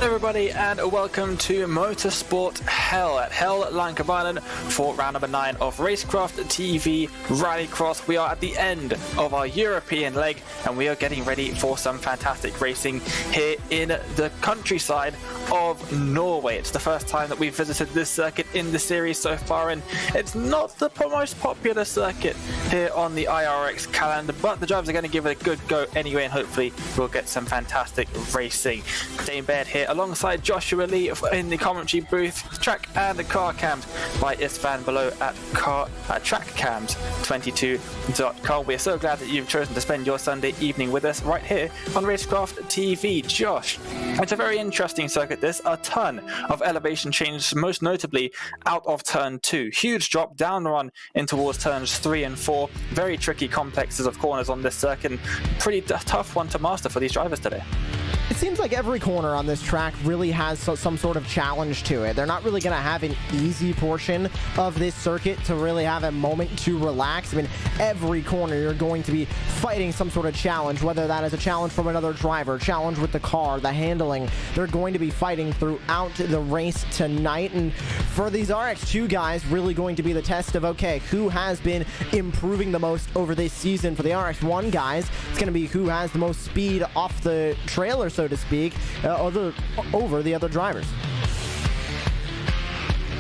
Everybody, and welcome to Motorsport Hell at Hell-Lankebanen for round number 9 of Racecraft TV Rallycross. We are at the end of our European leg and we are getting ready for some fantastic racing here in the countryside of Norway. It's the first time that we've visited this circuit in the series so far, and it's not the most popular circuit here on the iRacing calendar, but the drivers are going to give it a good go anyway, and hopefully we'll get some fantastic racing. Dane Baird here alongside Joshua Lee in the commentary booth, track and the car cams by Istvan below at trackcams22.com. We're so glad that you've chosen to spend your Sunday evening with us right here on Racecraft TV. Josh, it's a very interesting circuit this, a ton of elevation change, most notably out of turn 2. Huge drop, down run in towards turns 3 and 4. Very tricky complexes of corners on this circuit. Pretty tough one to master for these drivers today. It seems like every corner on this track really has some sort of challenge to it. They're not really going to have an easy portion of this circuit to really have a moment to relax. I mean, every corner you're going to be fighting some sort of challenge, whether that is a challenge from another driver, challenge with the car, the handling. They're going to be fighting throughout the race tonight. And for these RX2 guys, really going to be the test of, okay, who has been improving the most over this season. For the RX1 guys, it's going to be who has the most speed off the trailer, so to speak, over the other drivers.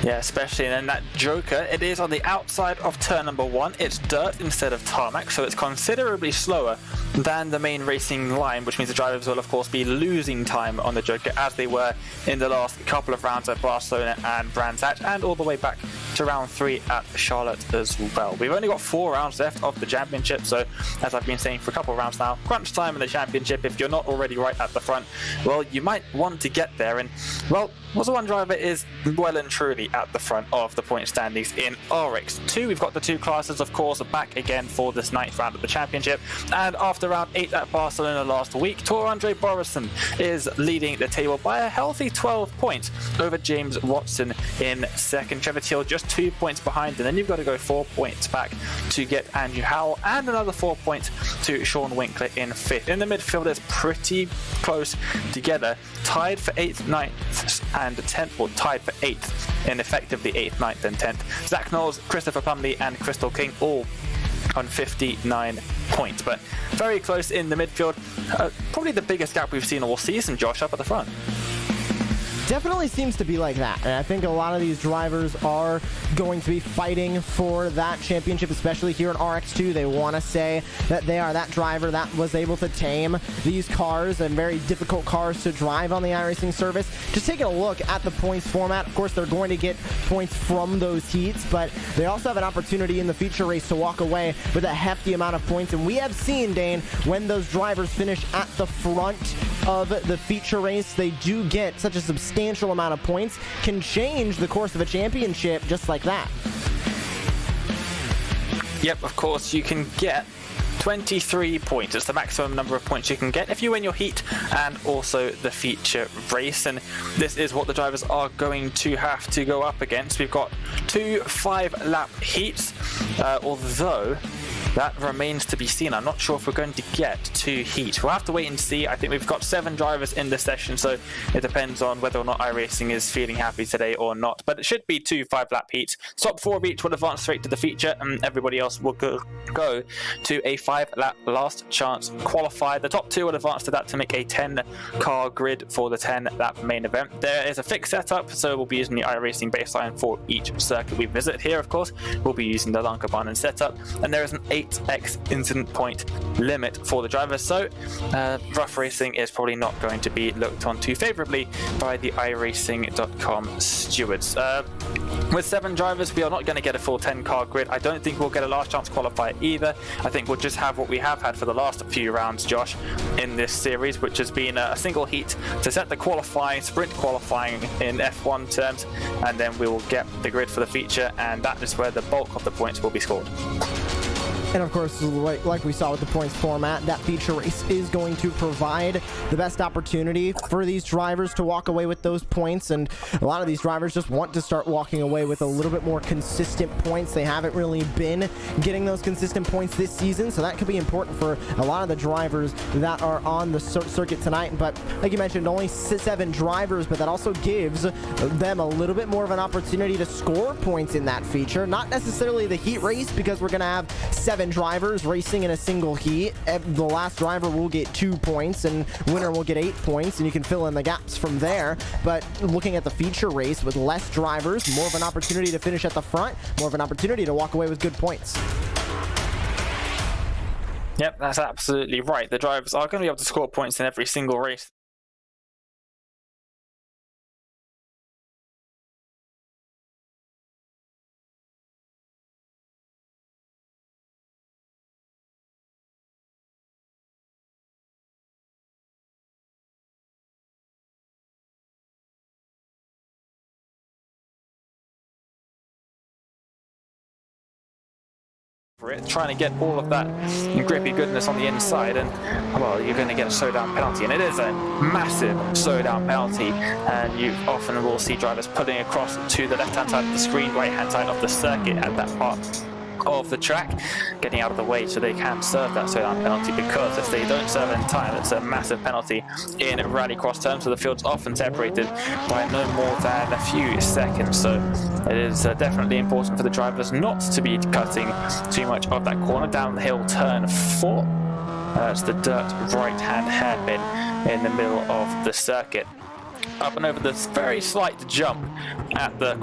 Yeah, especially in that Joker. It is on the outside of turn number 1. It's dirt instead of tarmac, so it's considerably slower than the main racing line, which means the drivers will of course be losing time on the Joker as they were in the last couple of rounds at Barcelona and Brands Hatch, and all the way back to round 3 at Charlotte as well. We've only got 4 rounds left of the championship, so as I've been saying for a couple of rounds now, crunch time in the championship. If you're not already right at the front, well, you might want to get there. And well, Motor 1 driver is well and truly at the front of the point standings in RX2. We've got the 2 classes, of course, back again for this 9th round of the championship. And after round 8 at Barcelona last week, Tor Andre Borison is leading the table by a healthy 12 points over James Watson in second. Trevor Teal just 2 points behind, and then you've got to go 4 points back to get Andrew Howell, and another 4 points to Sean Winkler in 5th. In the midfield, it's pretty close together, tied for 8th, 9th, and 10th, or tied for 8th, and effectively 8th, 9th, and 10th. Zach Knowles, Christopher Plumley, and Crystal King all on 59 points, but very close in the midfield. Probably the biggest gap we've seen all season, Josh, up at the front. Definitely seems to be like that, and I think a lot of these drivers are going to be fighting for that championship, especially here in RX2. They want to say that they are that driver that was able to tame these cars, and very difficult cars to drive on the iRacing service. Just taking a look at the points format, of course they're going to get points from those heats, but they also have an opportunity in the feature race to walk away with a hefty amount of points. And we have seen, Dane, when those drivers finish at the front of the feature race, they do get such a substantial amount of points, can change the course of a championship just like that. Yep, of course, you can get 23 points. It's the maximum number of points you can get if you win your heat and also the feature race. And this is what the drivers are going to have to go up against. We've got 2 5-lap heats, although that remains to be seen. I'm not sure if we're going to get 2 heats. We'll have to wait and see. I think we've got 7 drivers in the session, so it depends on whether or not iRacing is feeling happy today or not. But it should be 2 5-lap heats. Top 4 of each will advance straight to the feature, and everybody else will go to a 5-lap last chance qualifier. The top 2 will advance to that to make a 10-car grid for the 10-lap main event. There is a fixed setup, so we'll be using the iRacing baseline for each circuit we visit. Here, of course, we'll be using the Lankebanen setup, and there is an 8x incident point limit for the drivers, so rough racing is probably not going to be looked on too favorably by the iRacing.com stewards. With 7 drivers, we are not going to get a full 10-car grid. I don't think we'll get a last chance qualifier either. I think we'll just have what we have had for the last few rounds, Josh, in this series, which has been a single heat to set the qualifying, sprint qualifying in F1 terms, and then we will get the grid for the feature, and that is where the bulk of the points will be scored. And of course, like we saw with the points format, that feature race is going to provide the best opportunity for these drivers to walk away with those points. And a lot of these drivers just want to start walking away with a little bit more consistent points. They haven't really been getting those consistent points this season, so that could be important for a lot of the drivers that are on the circuit tonight. But like you mentioned, only 7 drivers, but that also gives them a little bit more of an opportunity to score points in that feature. Not necessarily the heat race, because we're going to have 7 drivers racing in a single heat. The last driver will get 2 points and winner will get 8 points, and you can fill in the gaps from there. But looking at the feature race with less drivers, more of an opportunity to finish at the front, more of an opportunity to walk away with good points. Yep, that's absolutely right. The drivers are going to be able to score points in every single race. Trying to get all of that grippy goodness on the inside, and well, you're going to get a slowdown penalty, and it is a massive slowdown penalty. And you often will see drivers putting across to the left-hand side of the screen, right-hand side of the circuit at that part of the track, getting out of the way so they can serve that slowdown penalty, because if they don't serve in time, it's a massive penalty in rallycross terms. So the field's often separated by no more than a few seconds, so it is definitely important for the drivers not to be cutting too much of that corner. Down the hill, turn 4, it's the dirt right-hand hairpin in the middle of the circuit. Up and over this very slight jump at the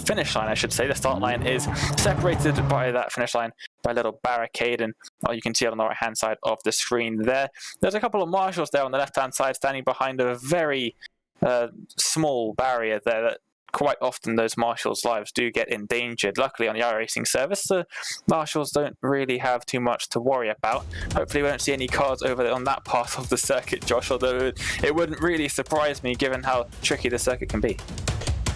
finish line, I should say. The start line is separated by that finish line by a little barricade, and you can see it on the right hand side of the screen there. There's a couple of marshals there on the left hand side standing behind a very small barrier there that quite often those marshals' lives do get endangered. Luckily on the iRacing service, the marshals don't really have too much to worry about. Hopefully we won't see any cars over on that part of the circuit, Josh, although it wouldn't really surprise me given how tricky the circuit can be.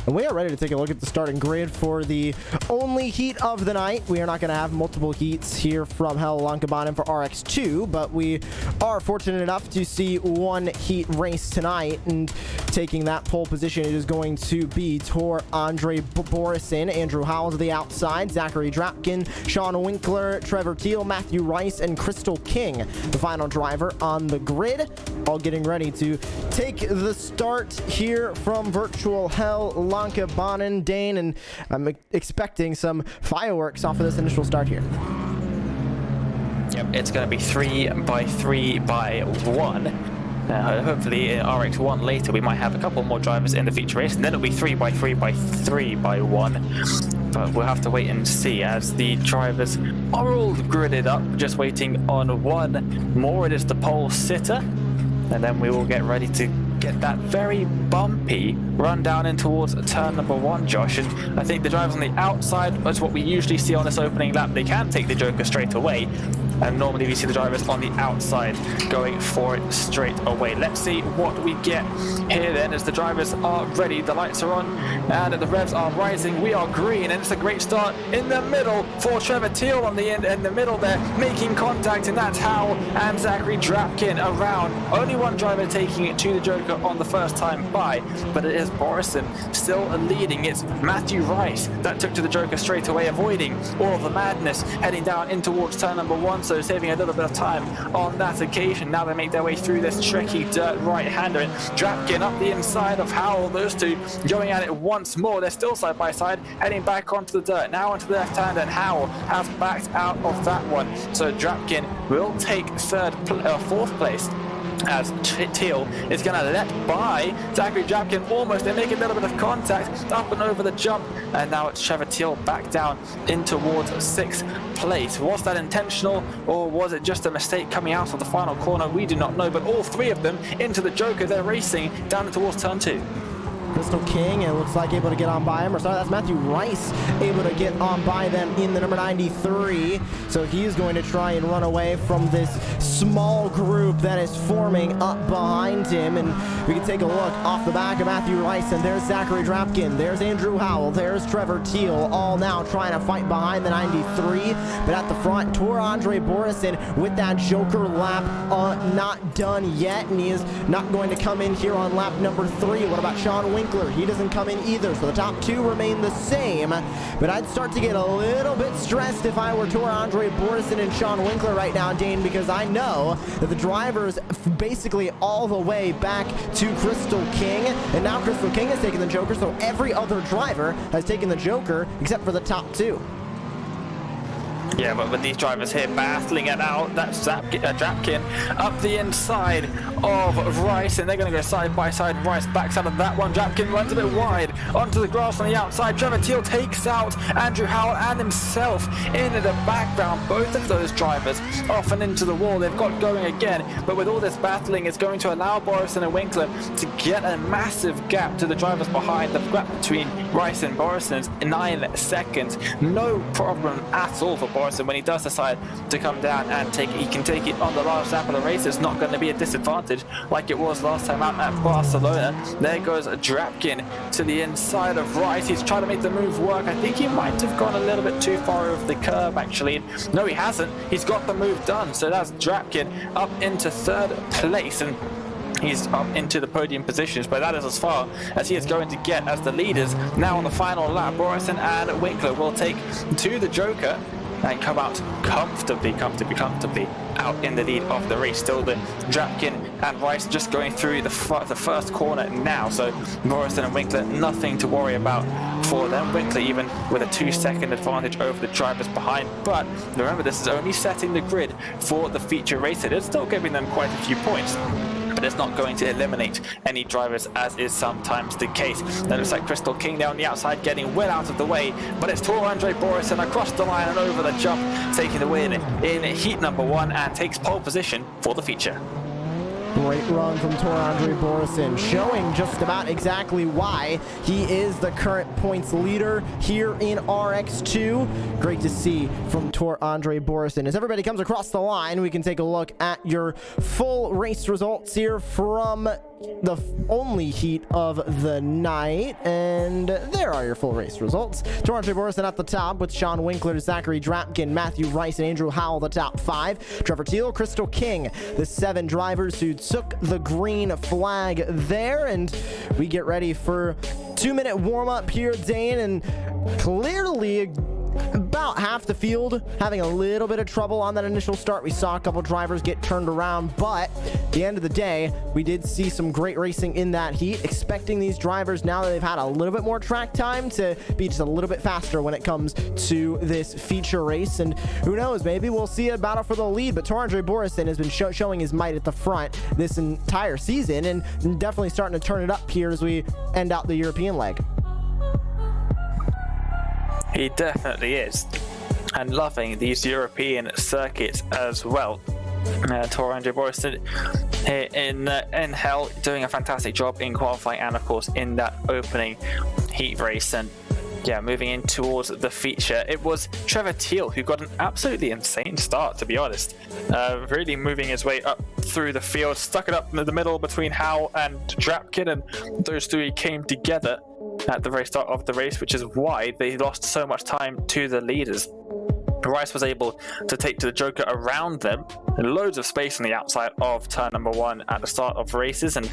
And we are ready to take a look at the starting grid for the only heat of the night. We are not going to have multiple heats here from Hell-Lankebanen for RX2, but we are fortunate enough to see one heat race tonight. And taking that pole position, it is going to be Tor Andre Borison, Andrew Howell to the outside, Zachary Drapkin, Sean Winkler, Trevor Teal, Matthew Rice, and Crystal King, the final driver on the grid, all getting ready to take the start here from virtual Hell-Lankebanen. Dane, and I'm expecting some fireworks off of this initial start here. Yep, it's going to be 3 by 3 by 1. Hopefully in RX1 later we might have a couple more drivers in the feature race, and then it'll be 3 by 3 by 3 by 1. But we'll have to wait and see, as the drivers are all gridded up, just waiting on one more. It is the pole sitter, and then we will get ready to get that very bumpy run down in towards turn number 1, Josh. And I think the drivers on the outside is what we usually see on this opening lap. They can take the Joker straight away, and normally we see the drivers on the outside going for it straight away. Let's see what we get here then, as the drivers are ready. The lights are on and the revs are rising. We are green, and it's a great start in the middle for Trevor Teal on the end in the middle there, making contact, and that's Howell and Zachary Drapkin around. Only one driver taking it to the Joker on the first time by, but it is Borison still leading. It's Matthew Rice that took to the Joker straight away, avoiding all of the madness, heading down in towards turn number 1, so saving a little bit of time on that occasion. Now they make their way through this tricky dirt right-hander, and Drapkin up the inside of Howell. Those two going at it once more. They're still side by side, heading back onto the dirt, now onto the left hand, and Howell has backed out of that one. So Drapkin will take 4th place, as Teal is going to let by Zachary Drapkin almost. They make a little bit of contact up and over the jump, and now it's Trevor Teal back down in towards 6th place. Was that intentional, or was it just a mistake coming out of the final corner? We do not know, but all 3 of them into the Joker. They're racing down towards turn 2. Crystal King, and looks like able to get on by him. Or sorry, that's Matthew Rice able to get on by them in the number 93. So he's going to try and run away from this small group that is forming up behind him. And we can take a look off the back of Matthew Rice, and there's Zachary Drapkin, there's Andrew Howell, there's Trevor Teal, all now trying to fight behind the 93. But at the front, Tor-Andre Borison with that Joker lap not done yet, and he is not going to come in here on lap number 3. What about Sean Winkler? He doesn't come in either, so the top 2 remain the same. But I'd start to get a little bit stressed if I were Tor-Andre Borison and Sean Winkler right now, Dane, because I know that the drivers basically all the way back to Crystal King, and now Crystal King has taken the Joker, so every other driver has taken the Joker except for the top 2. Yeah, but with these drivers here battling it out, that's Drapkin up the inside of Rice, and they're going to go side by side. Rice backs out of that one. Drapkin runs a bit wide onto the grass on the outside. Trevor Teal takes out Andrew Howell and himself into the background. Both of those drivers off and into the wall. They've got going again, but with all this battling, it's going to allow Borison and Winkler to get a massive gap to the drivers behind. The gap between Rice and Borison is 9 seconds. No problem at all for Borison. When he does decide to come down and he can take it on the last lap of the race. It's not going to be a disadvantage like it was last time out at Barcelona. There goes Drapkin to the inside of Rice. He's trying to make the move work. I think he might have gone a little bit too far over the curb, actually. No, he hasn't. He's got the move done. So that's Drapkin up into 3rd place, and he's up into the podium positions, but that is as far as he is going to get as the leaders. Now on the final lap, Borison and Winkler will take to the Joker and come out comfortably out in the lead of the race. Still the Drapkin and Rice just going through the first corner now, so Borison and Winkler, nothing to worry about for them. Winkler even with a 2-second advantage over the drivers behind, but remember, this is only setting the grid for the feature race. It is still giving them quite a few points, but it's not going to eliminate any drivers, as is sometimes the case. That looks like Crystal King there on the outside, getting well out of the way, but it's Tor-Andre Borison across the line and over the jump, taking the win in heat number 1 and takes pole position for the feature. Great run from Tor-Andre Borison, showing just about exactly why he is the current points leader here in RX2. Great to see from Tor-Andre Borison. As everybody comes across the line, we can take a look at your full race results here from the only heat of the night, and there are your full race results. Tor-Andre Borison at the top with Sean Winkler, Zachary Drapkin, Matthew Rice, and Andrew Howell the top 5. Trevor Teal, Crystal King, the 7 drivers who took the green flag there, and we get ready for 2-minute warm-up here, Dane, and clearly about half the field having a little bit of trouble on that initial start. We saw a couple drivers get turned around, but at the end of the day, we did see some great racing in that heat. Expecting these drivers, now that they've had a little bit more track time, to be just a little bit faster when it comes to this feature race. And who knows, maybe we'll see a battle for the lead, but Tor-Andre Borison has been showing his might at the front this entire season, and definitely starting to turn it up here as we end out the European leg. He definitely is, and loving these European circuits as well. Tor-Andre Borison in Hell doing a fantastic job in qualifying and of course in that opening heat race. And yeah, moving in towards the feature, it was Trevor Teal who got an absolutely insane start, to be honest. Really moving his way up through the field, stuck it up in the middle between Howell and Drapkin, and those 3 came together at the very start of the race, which is why they lost so much time to the leaders. Rice was able to take to the Joker around them, and loads of space on the outside of turn number 1 at the start of races, and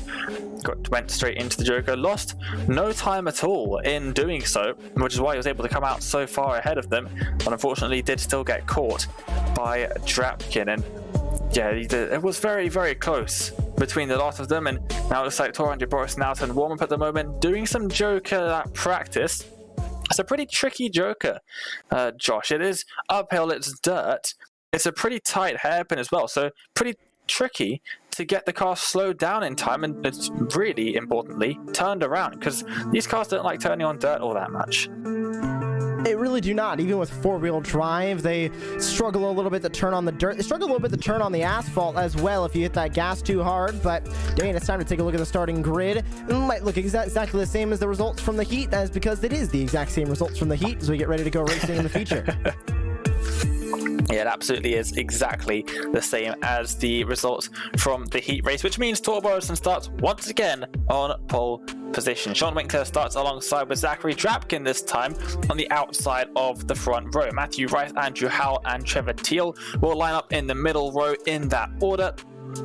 went straight into the Joker. Lost no time at all in doing so, which is why he was able to come out so far ahead of them, but unfortunately did still get caught by Drapkin. And yeah, it was very, very close between the lot of them, and now it looks like Tor-Andre Borison out and warm up at the moment, doing some Joker at practice. It's a pretty tricky Joker, Josh. It is uphill, it's dirt. It's a pretty tight hairpin as well, so pretty tricky to get the car slowed down in time, and it's really importantly turned around, because these cars don't like turning on dirt all that much. They really do not. Even with four-wheel drive, they struggle a little bit to turn on the dirt. They struggle a little bit to turn on the asphalt as well if you hit that gas too hard. But Dane, it's time to take a look at the starting grid. It might look exactly the same as the results from the heat, as because it is the exact same results from the heat as we get ready to go racing in the feature. Yeah, it absolutely is exactly the same as the results from the heat race, which means Tor Borison starts once again on pole position. Sean Winkler starts alongside with Zachary Drapkin this time on the outside of the front row. Matthew Rice, Andrew Howell, and Trevor Teal will line up in the middle row in that order.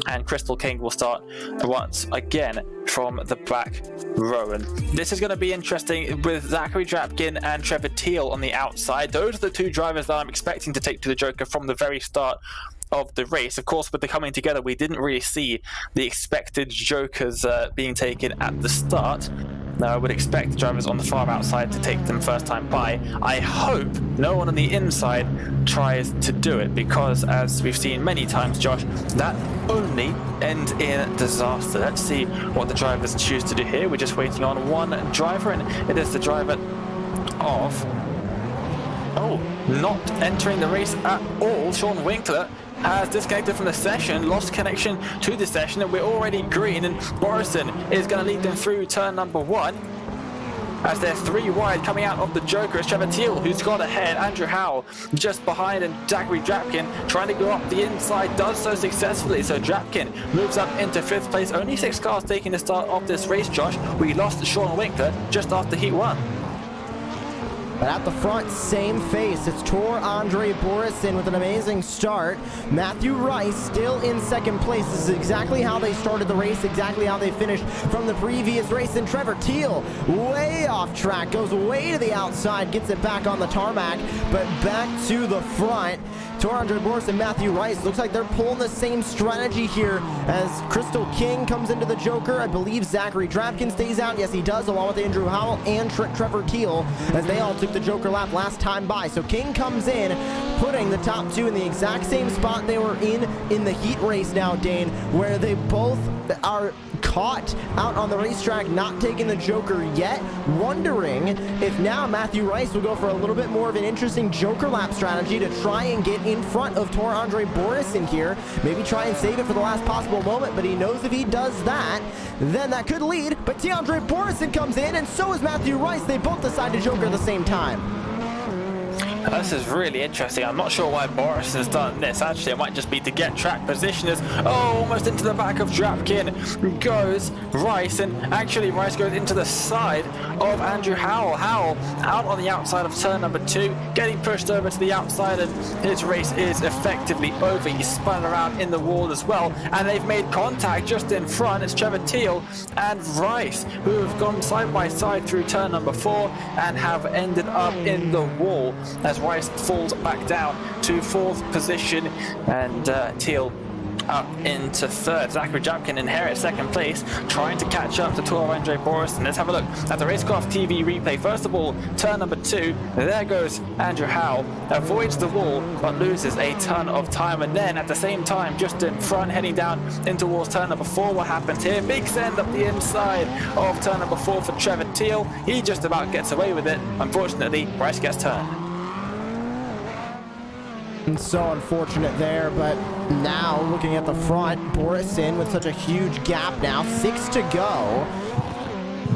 And Crystal King will start once again from the back row. And this is going to be interesting with Zachary Drapkin and Trevor Teal on the outside. Those are the two drivers that I'm expecting to take to the Joker from the very start of the race. Of course, with the coming together, we didn't really see the expected Jokers being taken at the start. Now, I would expect the drivers on the far outside to take them first time by. I hope no one on the inside tries to do it, because as we've seen many times, Josh, that only ends in disaster. Let's see what the drivers choose to do here. We're just waiting on one driver, and it is the driver of... not entering the race at all. Sean Winkler has disconnected from the session, lost connection to the session, and we're already green, and Borison is going to lead them through turn number 1 as they're 3 wide coming out of the Joker. It's Trevor Teal who's got ahead, Andrew Howell just behind, and Zachary Drapkin trying to go up the inside, does so successfully. So Drapkin moves up into 5th place. Only 6 cars taking the start of this race, Josh. We lost Sean Winkler just after heat 1. But at the front, same face. It's Tor Andre Borison with an amazing start. Matthew Rice still in 2nd place. This is exactly how they started the race, exactly how they finished from the previous race. And Trevor Teal, way off track, goes way to the outside, gets it back on the tarmac, but back to the front. Tor Andre Borison and Matthew Rice, looks like they're pulling the same strategy here as Crystal King comes into the Joker. I believe Zachary Drapkin stays out. Yes, he does, along with Andrew Howell and Trevor Teal, as they all took the Joker lap last time by. So King comes in, putting the top 2 in the exact same spot they were in the heat race now, Dane, where they both are caught out on the racetrack, not taking the Joker yet, wondering if now Matthew Rice will go for a little bit more of an interesting Joker lap strategy to try and get in front of Tor Andre Borison here, maybe try and save it for the last possible moment. But he knows if he does that, then that could lead. But Tor Andre Borison comes in, and so is Matthew Rice. They both decide to Joker at the same time. This is really interesting. I'm not sure why Boris has done this. Actually, it might just be to get track position. As almost into the back of Drapkin goes Rice, and actually Rice goes into the side of Andrew Howell. Howell out on the outside of turn number 2, getting pushed over to the outside, and his race is effectively over. He's spun around in the wall as well, and they've made contact just in front. It's Trevor Teal and Rice who have gone side by side through turn number 4 and have ended up in the wall as Rice falls back down to 4th position, and Teal up into 3rd. Zachary Drapkin inherits 2nd place, trying to catch up to Tor Andre Borison. Let's have a look at the Racecraft TV replay. First of all, turn number 2, there goes Andrew Howell, avoids the wall but loses a ton of time, and then at the same time, just in front, heading down in towards turn number 4, what happens here? Big send up the inside of turn number 4 for Trevor Teal. He just about gets away with it. Unfortunately, Rice gets turned. So unfortunate there, but now looking at the front, Borison with such a huge gap now, 6 to go.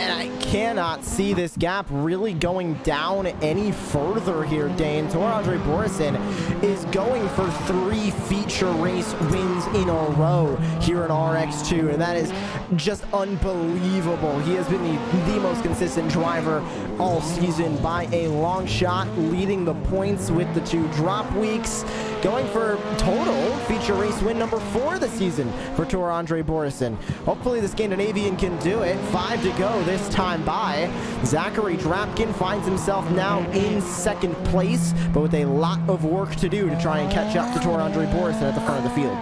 And I cannot see this gap really going down any further here, Dane. Tor Andre Borison is going for 3 feature race wins in a row here in RX2, and that is just unbelievable. He has been the most consistent driver all season by a long shot, leading the points with the 2 drop weeks, going for total feature race win number 4 this season for Tor Andre Borison. Hopefully the Scandinavian can do it. 5 to go this time by. Zachary Drapkin finds himself now in 2nd place, but with a lot of work to do to try and catch up to Tor Andre Borison at the front of the field.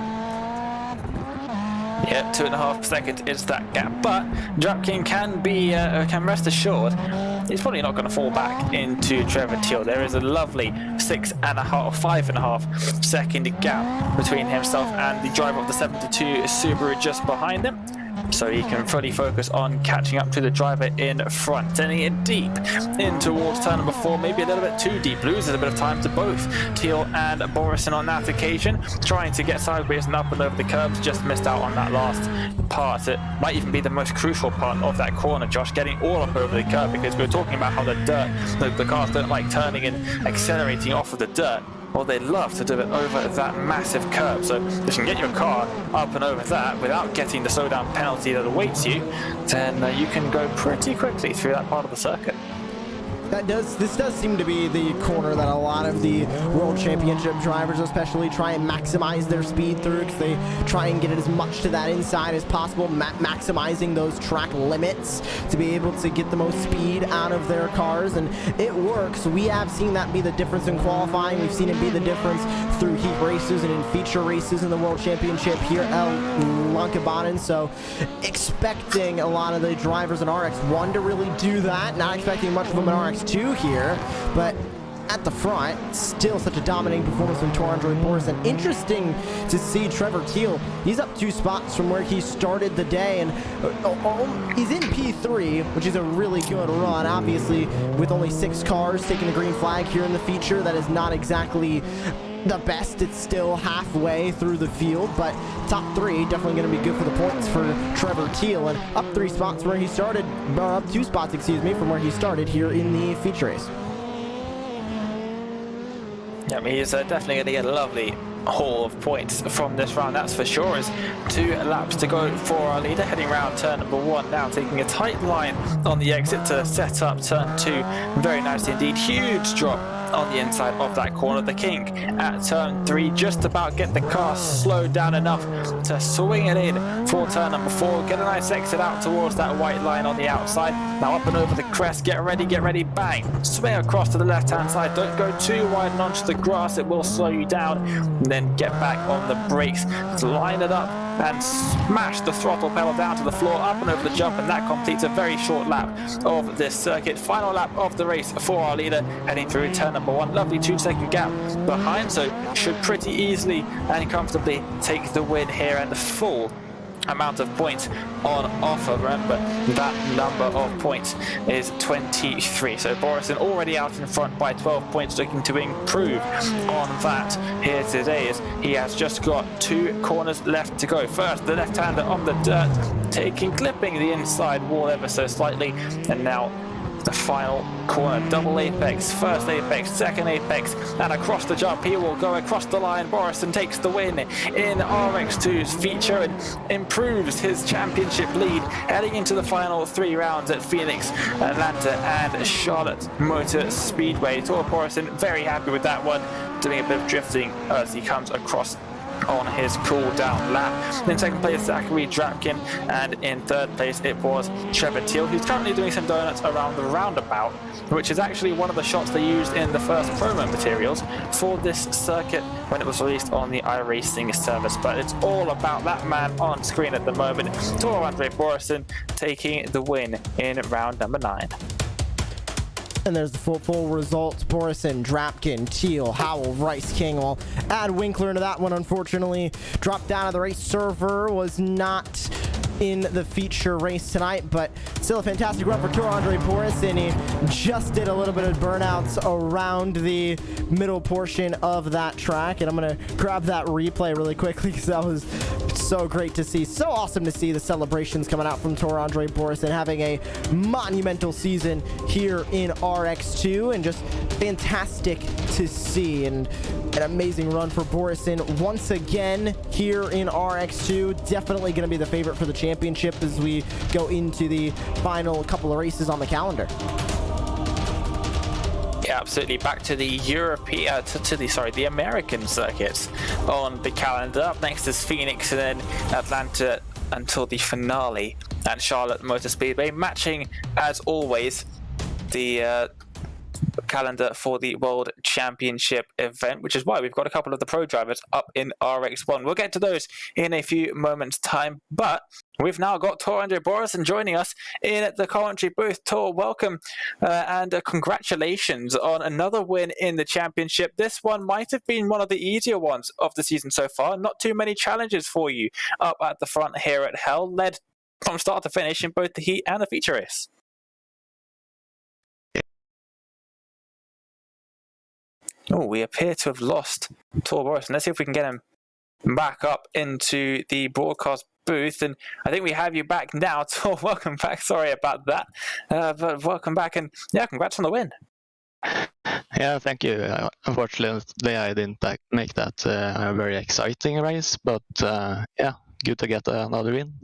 Yeah, 2.5 seconds is that gap, but Drapkin can rest assured he's probably not going to fall back into Trevor Teal. There is a lovely 5.5 second gap between himself and the driver of the 72 Subaru just behind him. so he can fully focus on catching up to the driver in front, sending it deep in towards turn number 4, maybe a little bit too deep, loses a bit of time to both Teal and Borison on that occasion, trying to get sideways and up and over the curbs, just missed out on that last part. It might even be the most crucial part of that corner, Josh, getting all up over the curb, because we were talking about how the dirt, the cars don't like turning and accelerating off of the dirt. Well, they love to do it over that massive curb. So if you can get your car up and over that without getting the slowdown penalty that awaits you, then you can go pretty quickly through that part of the circuit. This does seem to be the corner that a lot of the World Championship drivers especially try and maximize their speed through, because they try and get it as much to that inside as possible, maximizing those track limits to be able to get the most speed out of their cars, and it works. We have seen that be the difference in qualifying. We've seen it be the difference through heat races and in feature races in the World Championship here at Hell-Lankebanen, so expecting a lot of the drivers in RX1 to really do that, not expecting much of them in RX2 here, but at the front, still such a dominating performance from Tor-André Borison. Interesting to see Trevor Teal. He's up 2 spots from where he started the day, and he's in P3, which is a really good run. Obviously, with only 6 cars taking the green flag here in the feature, that is not exactly the best. It's still halfway through the field, but top 3 definitely going to be good for the points for Trevor Teal, and up 3 spots where he started, or up 2 spots, excuse me, from where he started here in the feature race. Yeah, he's definitely going to get a lovely haul of points from this round, that's for sure. As 2 laps to go for our leader, heading around turn number 1 now, taking a tight line on the exit to set up turn 2 very nicely indeed. Huge drop on the inside of that corner. The King at turn 3 just about get the car slowed down enough to swing it in for turn number 4, get a nice exit out towards that white line on the outside. Now up and over the crest, get ready, bang, swing across to the left hand side, don't go too wide and onto the grass, it will slow you down, and then get back on the brakes to line it up and smash the throttle pedal down to the floor, up and over the jump, and that completes a very short lap of this circuit. Final lap of the race for our leader, heading through turn number 1. Lovely 2-second gap behind, so should pretty easily and comfortably take the win here, and the full amount of points on offer. Remember, that number of points is 23, so Borison already out in front by 12 points, looking to improve on that here today, as he has just got 2 corners left to go. First, the left-hander on the dirt, clipping the inside wall ever so slightly, and now the final corner, double apex, first apex, second apex, and across the jump he will go across the line. Borison takes the win in RX2's feature and improves his championship lead, heading into the final 3 rounds at Phoenix, Atlanta and Charlotte Motor Speedway. Tor Borison very happy with that one, doing a bit of drifting as he comes across on his cool down lap. In second place, Zachary Drapkin, and in third place it was Trevor Teal, who's currently doing some donuts around the roundabout, which is actually one of the shots they used in the first promo materials for this circuit when it was released on the iRacing service. But it's all about that man on screen at the moment, Tor-André Borison, taking the win in round number 9. And there's the full results. Borison, Drapkin, Teal, Howell, Rice, King. Well, add Winkler into that one, unfortunately. Dropped down to the race server, was not in the feature race tonight, but still a fantastic run for Tor-André Borison. He just did a little bit of burnouts around the middle portion of that track, and I'm going to grab that replay really quickly because that was so great to see. So awesome to see the celebrations coming out from Tor-André Borison, having a monumental season here in RX2, and just fantastic to see, and an amazing run for Borison once again here in RX2. Definitely going to be the favorite for the championship as we go into the final couple of races on the calendar. Yeah, absolutely. Back to the European, the American circuits on the calendar. Up next is Phoenix, and then Atlanta until the finale at Charlotte Motor Speedway, matching as always the calendar for the World Championship event, which is why we've got a couple of the pro drivers up in RX1. We'll get to those in a few moments' time, but we've now got Tor-André Borison joining us in the commentary booth. Tor, welcome and congratulations on another win in the championship. This one might have been one of the easier ones of the season so far. Not too many challenges for you up at the front here at Hell, led from start to finish in both the heat and the feature race. Oh, we appear to have lost Tor Boris. Let's see if we can get him back up into the broadcast booth. And I think we have you back now. Tor, welcome back. Sorry about that. But welcome back. And yeah, congrats on the win. Yeah, thank you. Unfortunately, I didn't make that very exciting race. But yeah, good to get another win.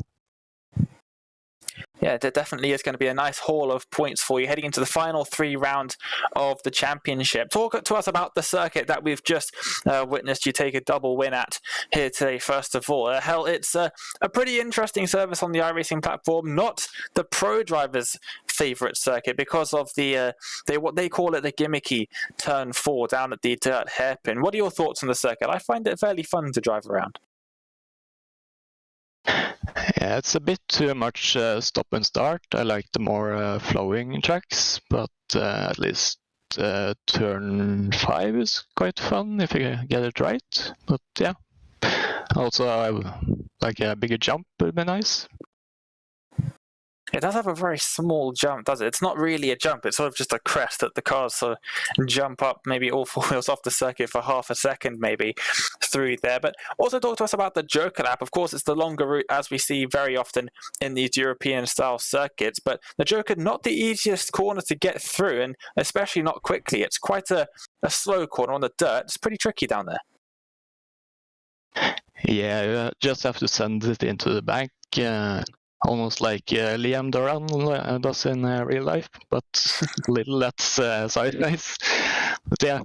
Yeah, there definitely is going to be a nice haul of points for you heading into the final 3 rounds of the championship. Talk to us about the circuit that we've just witnessed you take a double win at here today, first of all. Hell, it's a pretty interesting service on the iRacing platform, not the pro drivers' favourite circuit because of the what they call it the gimmicky turn 4 down at the dirt hairpin. What are your thoughts on the circuit? I find it fairly fun to drive around. Yeah, it's a bit too much stop and start. I like the more flowing tracks, but at least turn 5 is quite fun if you get it right. But yeah, also I like a bigger jump would be nice. It does have a very small jump, does it? It's not really a jump. It's sort of just a crest that the cars sort of jump up maybe all 4 wheels off the circuit for half a second maybe through there. But also talk to us about the Joker lap. Of course, it's the longer route as we see very often in these European-style circuits. But the Joker, not the easiest corner to get through, and especially not quickly. It's quite a slow corner on the dirt. It's pretty tricky down there. Yeah, you just have to send it into the bank. Almost like Liam Duran does in real life, but a little less sideways. But yeah,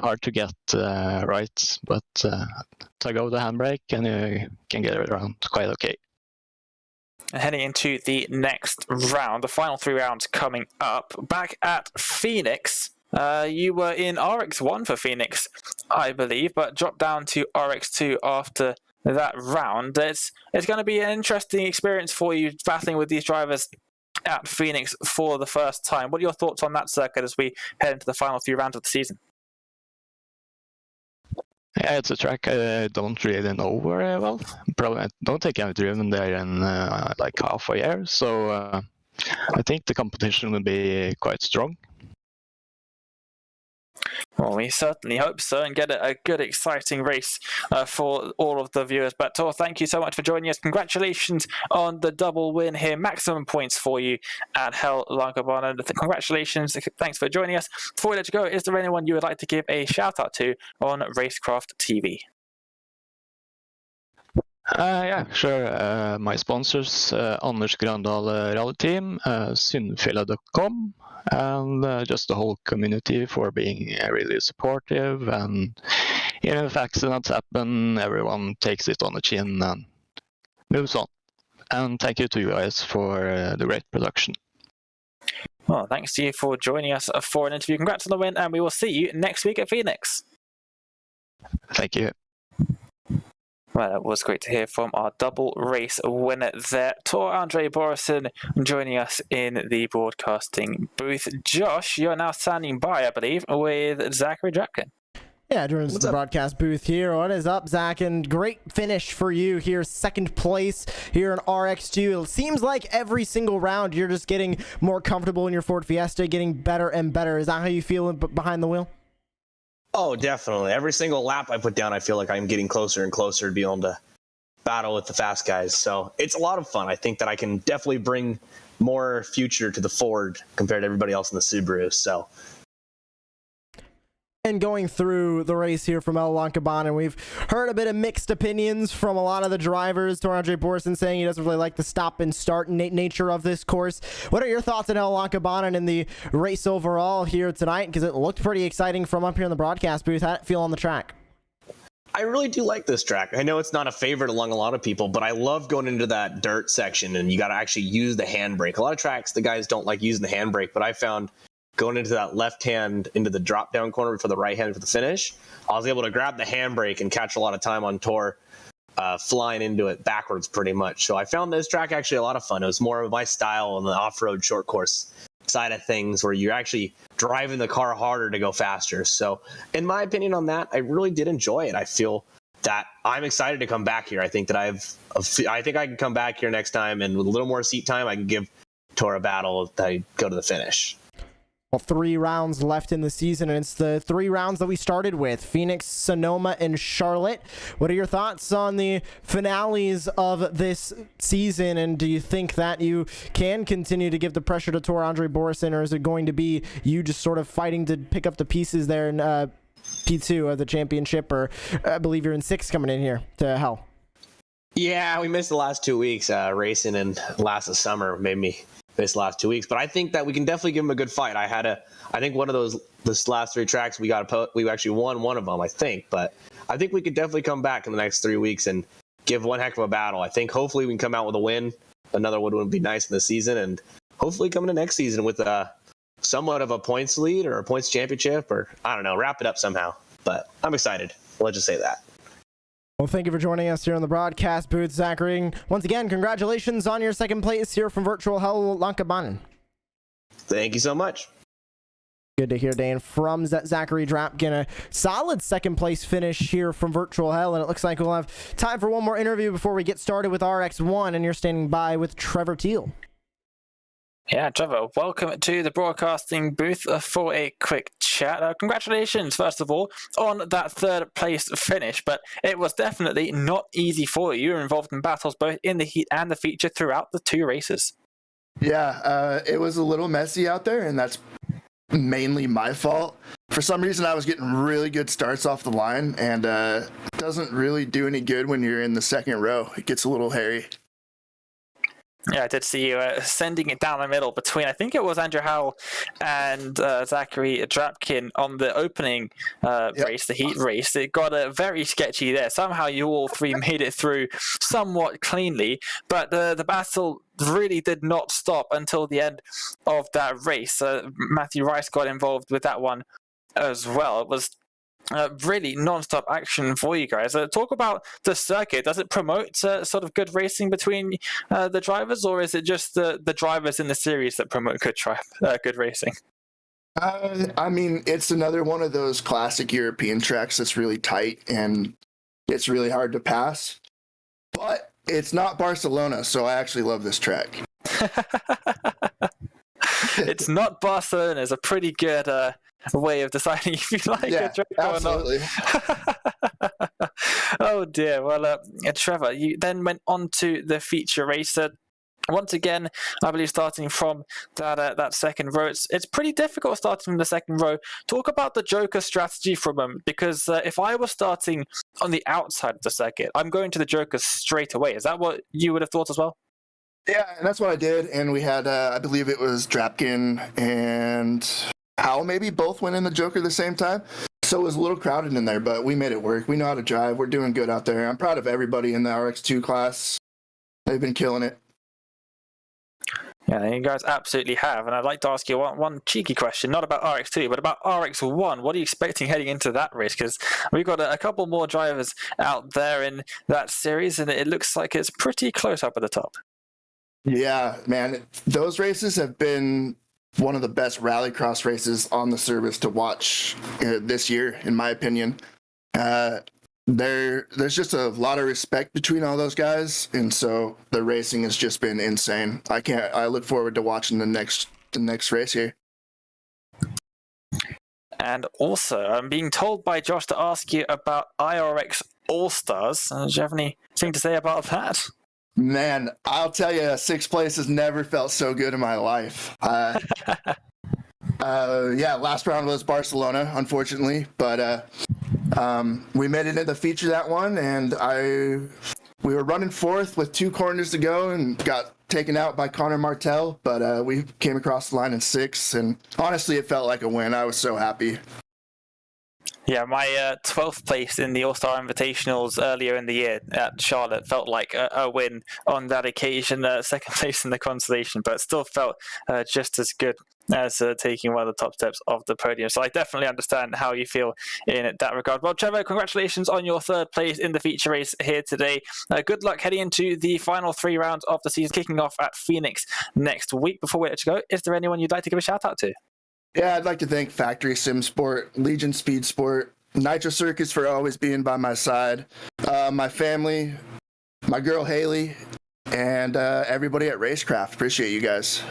hard to get right. But tug out the handbrake and you can get it around quite okay. Heading into the next round, the final 3 rounds coming up. Back at Phoenix, you were in RX1 for Phoenix, I believe, but dropped down to RX2 after that round. It's going to be an interesting experience for you battling with these drivers at Phoenix for the first time. What are your thoughts on that circuit as we head into the final 3 rounds of the season? Yeah, it's a track I don't really know very well. Probably I don't think I've driven there in like half a year, so I think the competition will be quite strong. Well, we certainly hope so and get a good, exciting race for all of the viewers. But Tor, thank you so much for joining us. Congratulations on the double win here. Maximum points for you at Hell-Lankebanen. Congratulations. Thanks for joining us. Before we let you go, is there anyone you would like to give a shout out to on Racecraft TV? Yeah, sure. My sponsors, Anders Grandal Rally Team, Synfilla.com, and just the whole community for being really supportive. And even if accidents happen, everyone takes it on the chin and moves on. And thank you to you guys for the great production. Well, thanks to you for joining us for an interview. Congrats on the win, and we will see you next week at Phoenix. Thank you. Well, that was great to hear from our double race winner there, Tor Andre Borison, joining us in the broadcasting booth. Josh, you're now standing by, I believe, with Zachary Dratkin. Yeah, joining us in the broadcast booth here. What is up, Zach? And great finish for you here, second place here in RX2. It seems like every single round you're just getting more comfortable in your Ford Fiesta, getting better and better. Is that how you feel behind the wheel? Oh, definitely. Every single lap I put down, I feel like I'm getting closer and closer to being able to battle with the fast guys. So it's a lot of fun. I think that I can definitely bring more future to the Ford compared to everybody else in the Subaru. So. And going through the race here from Hell-Lankebanen, we've heard a bit of mixed opinions from a lot of the drivers. Tor Andre Borison saying he doesn't really like the stop and start nature of this course. What are your thoughts on Hell-Lankebanen and the race overall here tonight? Because it looked pretty exciting from up here in the broadcast booth. How did it feel on the track? I really do like this track. I know it's not a favorite among a lot of people, but I love going into that dirt section and you got to actually use the handbrake. A lot of tracks, the guys don't like using the handbrake, but I found going into that left hand into the drop down corner for the right hand for the finish, I was able to grab the handbrake and catch a lot of time on Tor flying into it backwards pretty much. So I found this track actually a lot of fun. It was more of my style on the off-road short course side of things where you're actually driving the car harder to go faster. So in my opinion on that, I really did enjoy it. I feel that I'm excited to come back here. I think that I think I can come back here next time, and with a little more seat time, I can give Tor a battle that I go to the finish. Well, 3 rounds left in the season, and it's the 3 rounds that we started with: Phoenix, Sonoma, and Charlotte. What are your thoughts on the finales of this season, and do you think that you can continue to give the pressure to Tor Andre Borison, or is it going to be you just sort of fighting to pick up the pieces there in P2 of the championship, or I believe you're in 6 coming in here to Hell? Yeah, we missed the last 2 weeks racing, and last of summer made me miss the last 2 weeks. But I think that we can definitely give him a good fight. I think one of this last 3 tracks we actually won one of them, I think. But I think we could definitely come back in the next 3 weeks and give one heck of a battle. I think hopefully we can come out with a win. Another one would be nice in the season, and hopefully come into next season with somewhat of a points lead or a points championship, or I don't know, wrap it up somehow. But I'm excited. Let's just say that. Well, thank you for joining us here on the broadcast booth, Zachary. Once again, congratulations on your 2nd place here from virtual Hell-Lankebanen. Thank you so much. Good to hear, Dane. From Zachary Drapkin, a solid 2nd place finish here from virtual Hell, and it looks like we'll have time for one more interview before we get started with RX1, and you're standing by with Trevor Teal. Yeah, Trevor, welcome to the broadcasting booth for a quick chat. Congratulations, first of all, on that 3rd place finish, but it was definitely not easy for you. You were involved in battles both in the heat and the feature throughout the 2 races. Yeah, it was a little messy out there, and that's mainly my fault. For some reason, I was getting really good starts off the line, and it doesn't really do any good when you're in the 2nd row. It gets a little hairy. Yeah, I did see you sending it down the middle between, I think it was Andrew Howell and Zachary Drapkin on the opening race, the heat race. It got very sketchy there. Somehow you all 3 made it through somewhat cleanly, but the battle really did not stop until the end of that race. Matthew Rice got involved with that one as well. It was really non-stop action for you guys. Talk about the circuit. Does it promote sort of good racing between the drivers, or is it just the drivers in the series that promote good racing? I mean, it's another one of those classic European tracks that's really tight and it's really hard to pass. But it's not Barcelona, so I actually love this track. It's not Barcelona is a pretty good way of deciding if you like a track absolutely. or not. Oh dear. Well, Trevor, you then went on to the feature race. Once again, I believe starting from that 2nd row, it's pretty difficult starting from the 2nd row. Talk about the Joker strategy for a moment, because if I was starting on the outside of the circuit, I'm going to the Joker straight away. Is that what you would have thought as well? Yeah, and that's what I did. And we had, I believe it was Drapkin and Howell maybe both went in the Joker at the same time. So it was a little crowded in there, but we made it work. We know how to drive. We're doing good out there. I'm proud of everybody in the RX2 class. They've been killing it. Yeah, you guys absolutely have. And I'd like to ask you one cheeky question, not about RX2, but about RX1. What are you expecting heading into that race? Because we've got a couple more drivers out there in that series, and it looks like it's pretty close up at the top. Yeah, man. Those races have been one of the best rallycross races on the service to watch this year, in my opinion. There's just a lot of respect between all those guys, and so the racing has just been insane. I look forward to watching the next race here. And also, I'm being told by Josh to ask you about IRX All-Stars. Do you have anything to say about that? Man, I'll tell you, 6th place has never felt so good in my life. Yeah, last round was Barcelona, unfortunately, but we made it in the feature that one, and we were running 4th with 2 corners to go and got taken out by Connor Martel, but we came across the line in 6th, and honestly, it felt like a win. I was so happy. Yeah, my 12th place in the All-Star Invitationals earlier in the year at Charlotte felt like a win on that occasion. 2nd place in the consolation, but still felt just as good as taking one of the top steps of the podium. So I definitely understand how you feel in that regard. Well, Trevor, congratulations on your 3rd place in the feature race here today. Good luck heading into the final 3 rounds of the season, kicking off at Phoenix next week. Before we let you go, is there anyone you'd like to give a shout out to? Yeah, I'd like to thank Factory Sim Sport, Legion Speed Sport, Nitro Circus for always being by my side. My family, my girl Haley, and everybody at Racecraft. Appreciate you guys.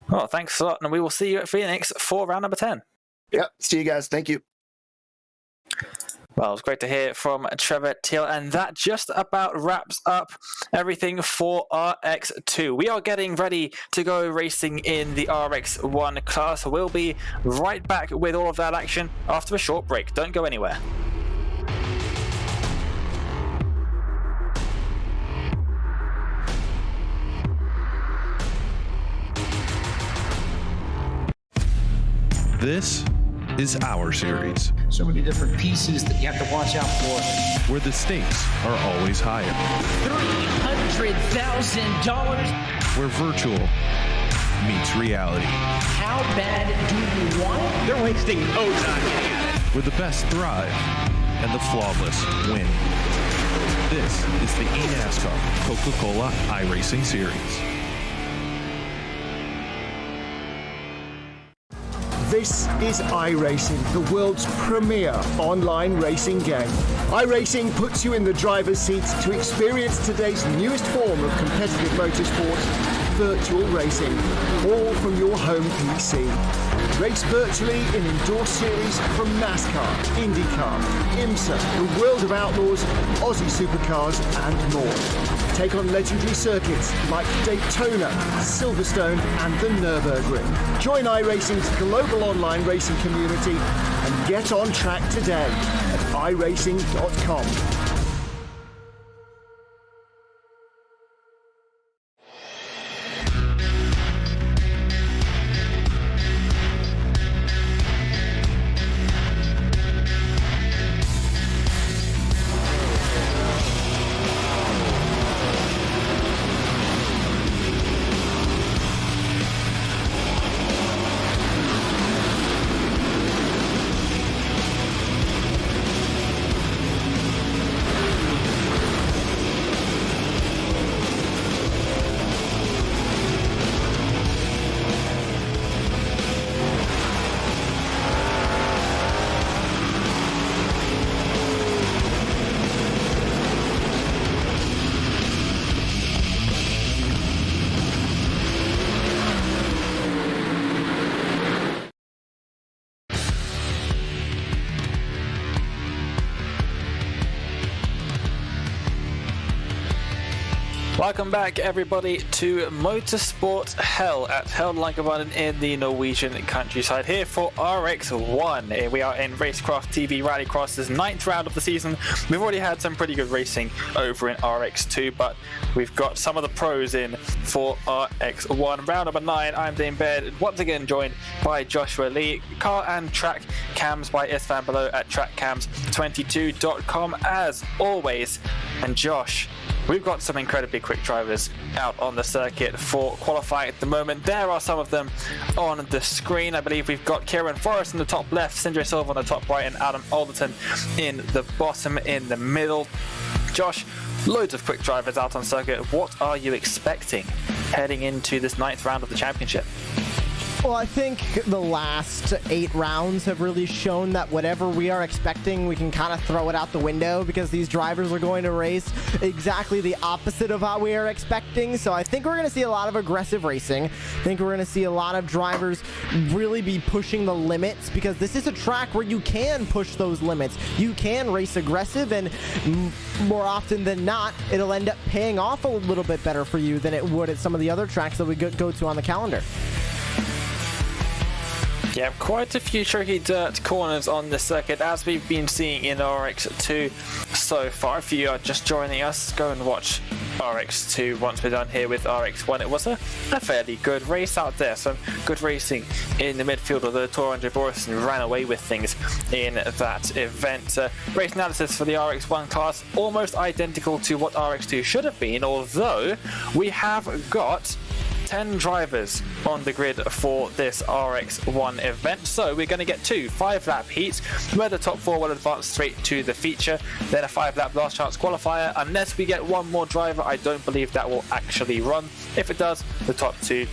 Well, thanks a lot, and we will see you at Phoenix for round number 10. Yep. See you guys. Thank you. Well, it's great to hear from Trevor Teal, and that just about wraps up everything for RX2. We are getting ready to go racing in the RX1 class. We'll be right back with all of that action after a short break. Don't go anywhere. This is our series, so many different pieces that you have to watch out for. where the stakes are always higher, $300,000. where virtual meets reality, How bad do you want it? They're wasting no time getting at it. where the best thrive and the flawless win. This is the eNASCAR Coca-Cola iRacing Series. This is iRacing, the world's premier online racing game. iRacing puts you in the driver's seat to experience today's newest form of competitive motorsport, virtual racing, all from your home PC. Race virtually in endorsed series from NASCAR, IndyCar, IMSA, the World of Outlaws, Aussie Supercars, and more. Take on legendary circuits like Daytona, Silverstone, and the Nürburgring. Join iRacing's global online racing community and get on track today at iRacing.com. Welcome back, everybody, to Motorsport Hell at Hell-Lankebanen in the Norwegian countryside here for RX1. We are in Racecraft TV Rallycross's 9th round of the season. We've already had some pretty good racing over in RX2, but we've got some of the pros in for RX1. Round number 9, I'm Dane Baird, once again joined by Joshua Lee. Car and track cams by Istvan Below at trackcams22.com as always. And Josh, we've got some incredibly quick drivers out on the circuit for qualifying at the moment. There are some of them on the screen. I believe we've got Kieran Forrest in the top left, Sindre Silva on the top right, and Adam Alderton in the bottom in the middle. Josh, loads of quick drivers out on circuit. What are you expecting heading into this 9th round of the championship? Well, I think the last 8 rounds have really shown that whatever we are expecting, we can kind of throw it out the window because these drivers are going to race exactly the opposite of how we are expecting. So I think we're going to see a lot of aggressive racing. I think we're going to see a lot of drivers really be pushing the limits because this is a track where you can push those limits. You can race aggressive, and more often than not, it'll end up paying off a little bit better for you than it would at some of the other tracks that we go to on the calendar. Yeah, quite a few tricky dirt corners on the circuit, as we've been seeing in RX2 so far. If you are just joining us, go and watch RX2 once we're done here with RX1. It was a fairly good race out there, some good racing in the midfield, although Torandre Borison ran away with things in that event. Race analysis for the RX1 class, almost identical to what RX2 should have been, although we have got 10 drivers on the grid for this RX1 event. So we're going to get 2 5-lap heats where the top 4 will advance straight to the feature, then a 5-lap last chance qualifier. Unless we get one more driver, I don't believe that will actually run. If it does, the top 2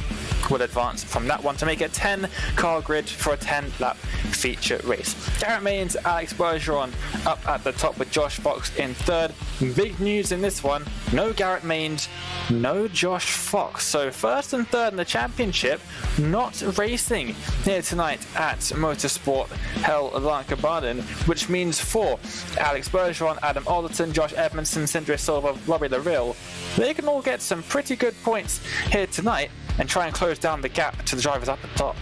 will advance from that one to make it 10-car grid for a 10-lap feature race. Garrett Maines, Alex Bergeron up at the top with Josh Fox in third. Big news in this one, no Garrett Maines, no Josh Fox. So first and third in the championship not racing here tonight at Motorsport Hell-Lankebanen, which means for Alex Bergeron, Adam Alderton, Josh Edmondson, Sindre Silva, Robbie LaRille, they can all get some pretty good points here tonight and try and close down the gap to the drivers up at the top.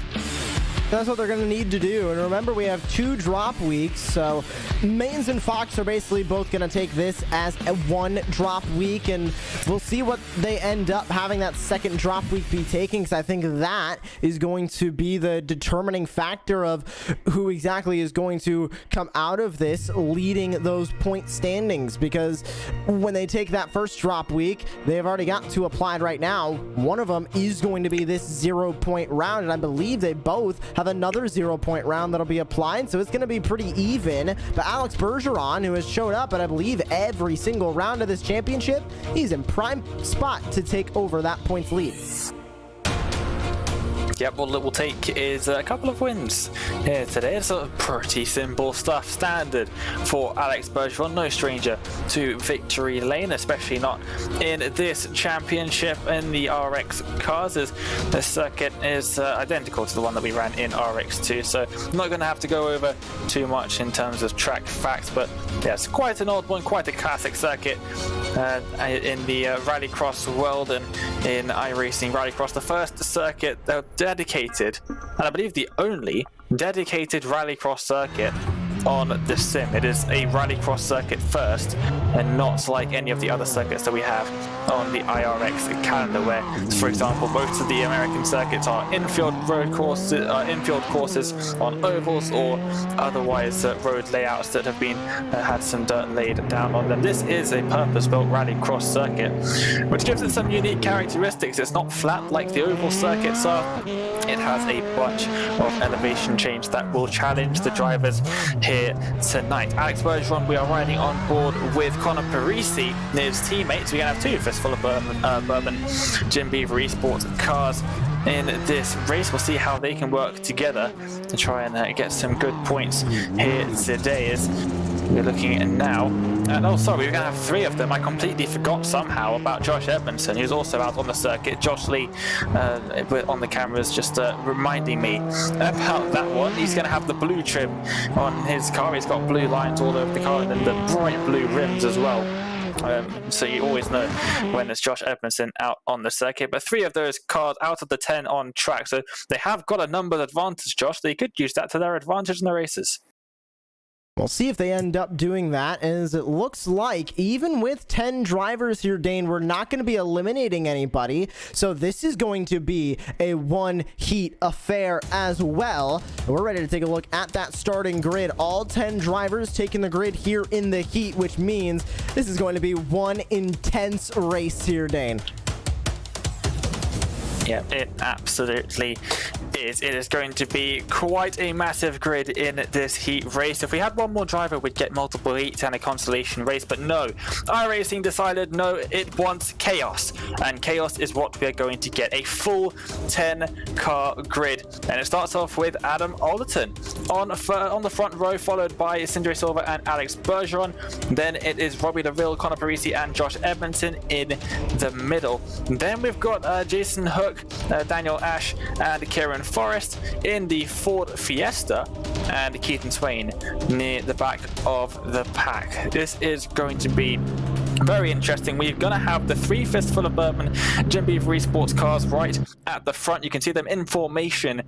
That's what they're going to need to do. And remember, we have 2 drop weeks, so Maines and Fox are basically both going to take this as a 1 drop week, and we'll see what they end up having that second drop week be taking, because I think that is going to be the determining factor of who exactly is going to come out of this leading those point standings, because when they take that first drop week, they've already got 2 applied right now. One of them is going to be this 0-point round, and I believe they both have another 0-point round that'll be applied, so it's going to be pretty even. But Alex Bergeron, who has showed up at I believe every single round of this championship, he's in prime spot to take over that points lead. Yep, what it will take is a couple of wins here today. It's sort of pretty simple stuff. Standard for Alex Bergeron, no stranger to victory lane, especially not in this championship in the RX cars, as the circuit is identical to the one that we ran in RX2. So I'm not going to have to go over too much in terms of track facts, but yeah, it's quite an old one, quite a classic circuit in the Rallycross world and in iRacing Rallycross. The first circuit dedicated, and I believe the only dedicated Rallycross circuit on the sim. It is a Rallycross circuit first, and not like any of the other circuits that we have on the IRX calendar, where, for example, most of the American circuits are infield courses on ovals or otherwise road layouts that have been had some dirt laid down on them. This is a purpose-built Rallycross circuit, which gives it some unique characteristics. It's not flat like the oval circuits are. It has a bunch of elevation change that will challenge the drivers here tonight. Alex Bergeron, we are riding on board with Connor Parisi, his teammates. We're going to have 2 Fistful of Bourbon Jim Beaver Esports cars in this race. We'll see how they can work together to try and get some good points here today, as we're looking at now. And oh, sorry, we're going to have 3 of them. I completely forgot somehow about Josh Edmondson, who's also out on the circuit. Josh Lee on the cameras just reminding me about that one. He's going to have the blue trim on his car. He's got blue lines all over the car and then the bright blue rims as well. So you always know when there's Josh Edmondson out on the circuit. But 3 of those cars out of the 10 on track, so they have got a numbers advantage, Josh. They could use that to their advantage in the races. We'll see if they end up doing that, as it looks like even with 10 drivers here, Dane, we're not going to be eliminating anybody. So this is going to be a 1-heat affair as well. And we're ready to take a look at that starting grid. All 10 drivers taking the grid here in the heat, which means this is going to be one intense race here, Dane. Yeah, it absolutely is. It is going to be quite a massive grid in this heat race. If we had one more driver, we'd get multiple heats and a consolation race, but no. iRacing decided no, it wants chaos, and chaos is what we're going to get. A full 10-car grid, and it starts off with Adam Alderton on the front row, followed by Sindre Silva and Alex Bergeron. Then it is Robbie LaRille, Connor Parisi and Josh Edmondson in the middle. Then we've got Jason Hook, Daniel Ash and Kieran Forrest in the Ford Fiesta, and Keaton Swain near the back of the pack. This is going to be very interesting. We're going to have the 3 Fistful of Bourbon Jim Beaver Esports cars right at the front. You can see them in formation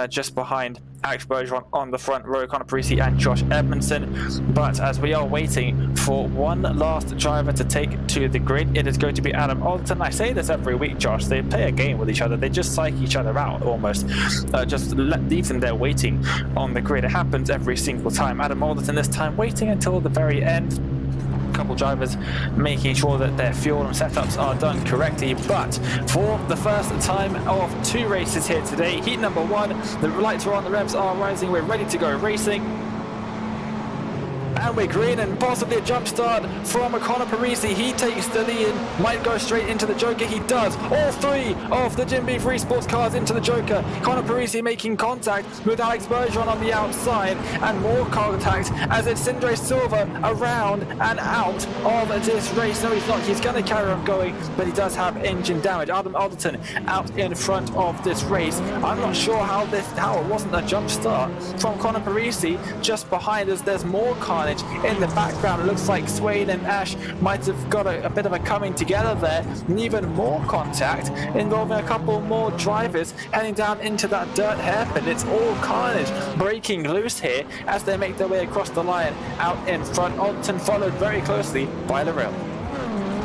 just behind Alex Bergeron on the front row, Connor Parisi and Josh Edmondson. But as we are waiting for one last driver to take to the grid, it is going to be Adam Alderton. I say this every week, Josh. They play a game with each other. They just psych each other out almost. Just leave them there waiting on the grid. It happens every single time. Adam Alderton this time waiting until the very end. Couple drivers making sure that their fuel and setups are done correctly. But for the first time of 2 races here today, heat number 1, the lights are on, the revs are rising, we're ready to go racing. And we're green, and possibly a jump start from Connor Parisi. He takes the lead, might go straight into the Joker. He does. All 3 of the Jim Beef Esports cars into the Joker. Connor Parisi making contact with Alex Bergeron on the outside, and more contact as it's Sindre Silva around and out of this race. No, he's not. He's going to carry on going, but he does have engine damage. Adam Alderton out in front of this race. I'm not sure how it wasn't a jump start from Connor Parisi. Just behind us, there's more carnage in the background. It looks like Swain and Ash might have got a bit of a coming together there, and even more contact involving a couple more drivers heading down into that dirt hairpin. It's all carnage breaking loose here as they make their way across the line out in front. Alderton followed very closely by Lorel.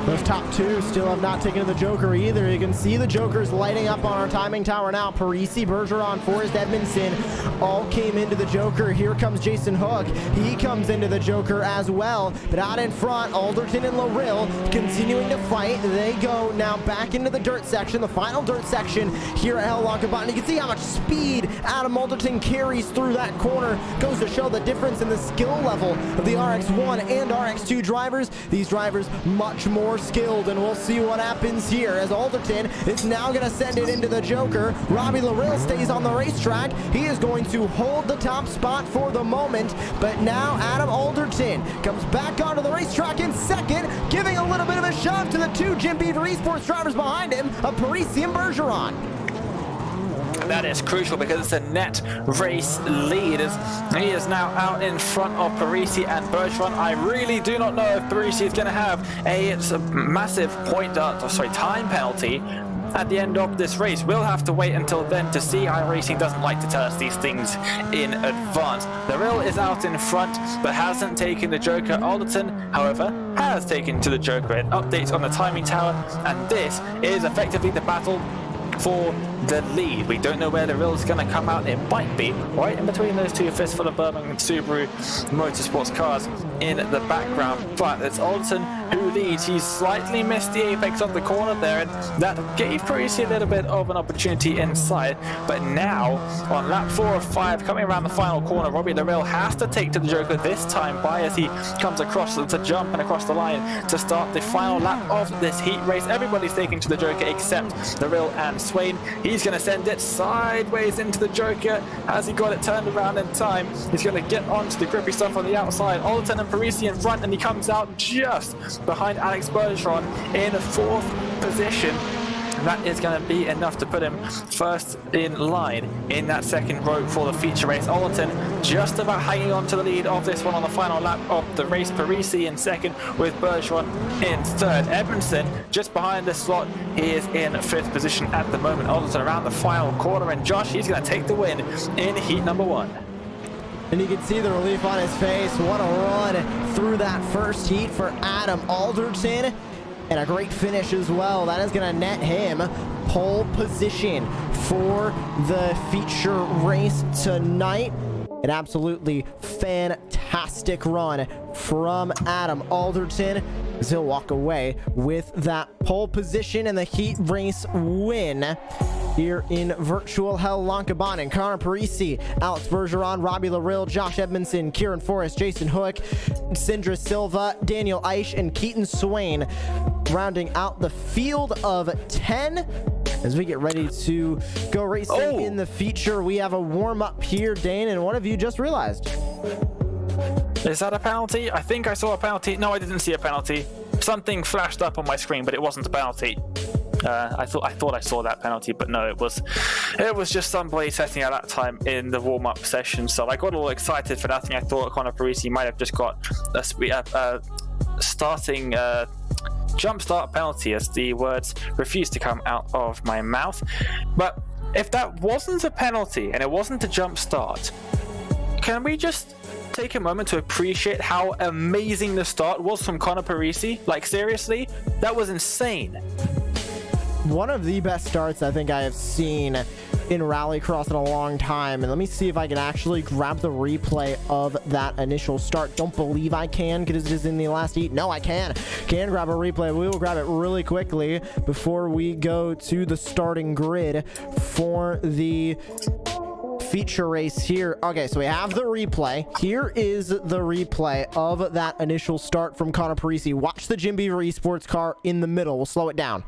Those top two still have not taken to the Joker either. You can see the Jokers lighting up on our timing tower now. Parisi, Bergeron, Forrest Edmondson all came into the Joker. Here comes Jason Hook. He comes into the Joker as well. But out in front, Alderton and Lorel continuing to fight. They go now back into the dirt section, the final dirt section here at Hell-Lankebanen. You can see how much speed Adam Alderton carries through that corner. Goes to show the difference in the skill level of the RX1 and RX2 drivers. These drivers much more skilled, and we'll see what happens here as Alderton is now going to send it into the Joker. Robbie Lorel stays on the racetrack. He is going to hold the top spot for the moment, but now Adam Alderton comes back onto the racetrack in second, giving a little bit of a shove to the two Jim Beaver Esports drivers behind him, of Parisi and Bergeron. That is crucial because it's a net race lead as he is now out in front of Parisi and Bergeron. I really do not know if Parisi is going to have a massive time penalty at the end of this race. We'll have to wait until then to see. iRacing doesn't like to tell us these things in advance. Lorel is out in front but hasn't taken the Joker. Alderton, however, has taken to the Joker. It updates on the timing tower, and this is effectively the battle for the lead. We don't know where the Lorel is going to come out. It might be right in between those two fistful of Birmingham Subaru Motorsports cars in the background, but it's Alderton who leads. He's slightly missed the apex of the corner there, and that gave Parisi a little bit of an opportunity inside. But now on lap 4 of 5, coming around the final corner, Robbie Lorel has to take to the Joker this time by as he comes across to jump and across the line to start the final lap of this heat race. Everybody's taking to the Joker except Lorel and Swain. He's going to send it sideways into the Joker. Has he got it turned around in time? He's going to get onto the grippy stuff on the outside. Alderton and Parisi in front, and he comes out just behind Alex Bergeron in 4th position. And that is going to be enough to put him first in line in that second row for the feature race. Alderton just about hanging on to the lead of this one on the final lap of the race. Parisi in second with Bergeron in third. Edmondson just behind the slot. He is in 5th position at the moment. Alderton around the final corner, and Josh, he's going to take the win in heat number 1. And you can see the relief on his face. What a run through that first heat for Adam Alderton. And a great finish as well. That is going to net him pole position for the feature race tonight. An absolutely fantastic run from Adam Alderton as he'll walk away with that pole position and the heat race win here in virtual Hell-Lankebanen. Connor Parisi, Alex Bergeron, Robbie Lorel, Josh Edmondson, Kieran Forrest, Jason Hook, Sindra Silva, Daniel Eisch, and Keaton Swain rounding out the field of 10 as we get ready to go racing in the feature. We have a warm-up here, Dane, and what have you just realized? Is that a penalty? I think I saw a penalty. No, I didn't see a penalty. Something flashed up on my screen, but it wasn't a penalty. I thought I saw that penalty, but no, it was just somebody setting at that time in the warm-up session. So I got all excited for nothing. I thought Connor Parisi might have just got a starting jump start penalty, as the words refused to come out of my mouth. But if that wasn't a penalty and it wasn't a jump start, can we just take a moment to appreciate how amazing the start was from Connor Parisi? Like, seriously, that was insane. One of the best starts I think I have seen in Rallycross in a long time. And let me see if I can actually grab the replay of that initial start. Don't believe I can because it is in the last heat. No, I can grab a replay. We will grab it really quickly before we go to the starting grid for the feature race here. Okay, so we have the replay. Here is the replay of that initial start from Connor Parisi. Watch the Jim Beaver Esports car in the middle. We'll slow it down.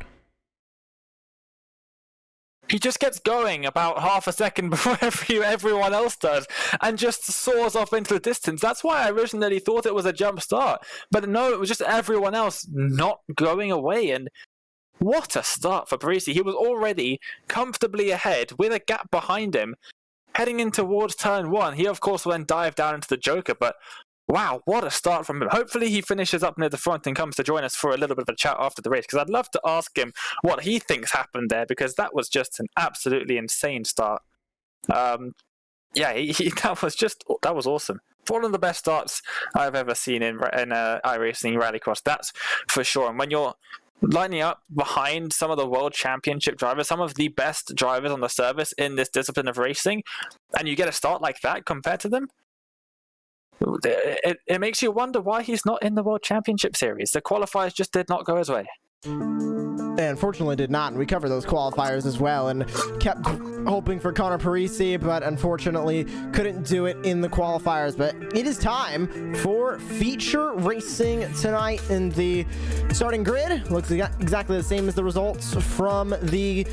he just gets going about half a second before everyone else does and just soars off into the distance. That's why I originally thought it was a jump start. But no, it was just everyone else not going away. And what a start for Parisi. He was already comfortably ahead with a gap behind him, heading in towards turn 1. He, of course, will then dive down into the Joker, but wow, what a start from him. Hopefully he finishes up near the front and comes to join us for a little bit of a chat after the race, because I'd love to ask him what he thinks happened there, because that was just an absolutely insane start. That was awesome. One of the best starts I've ever seen in iRacing Rallycross, that's for sure. And when you're lining up behind some of the world championship drivers, some of the best drivers on the service in this discipline of racing, and you get a start like that compared to them, it makes you wonder why he's not in the World Championship Series. The qualifiers just did not go his way. They unfortunately did not, and we covered those qualifiers as well and kept hoping for Connor Parisi, but unfortunately couldn't do it in the qualifiers. But it is time for feature racing tonight in the starting grid. Looks exactly the same as the results from the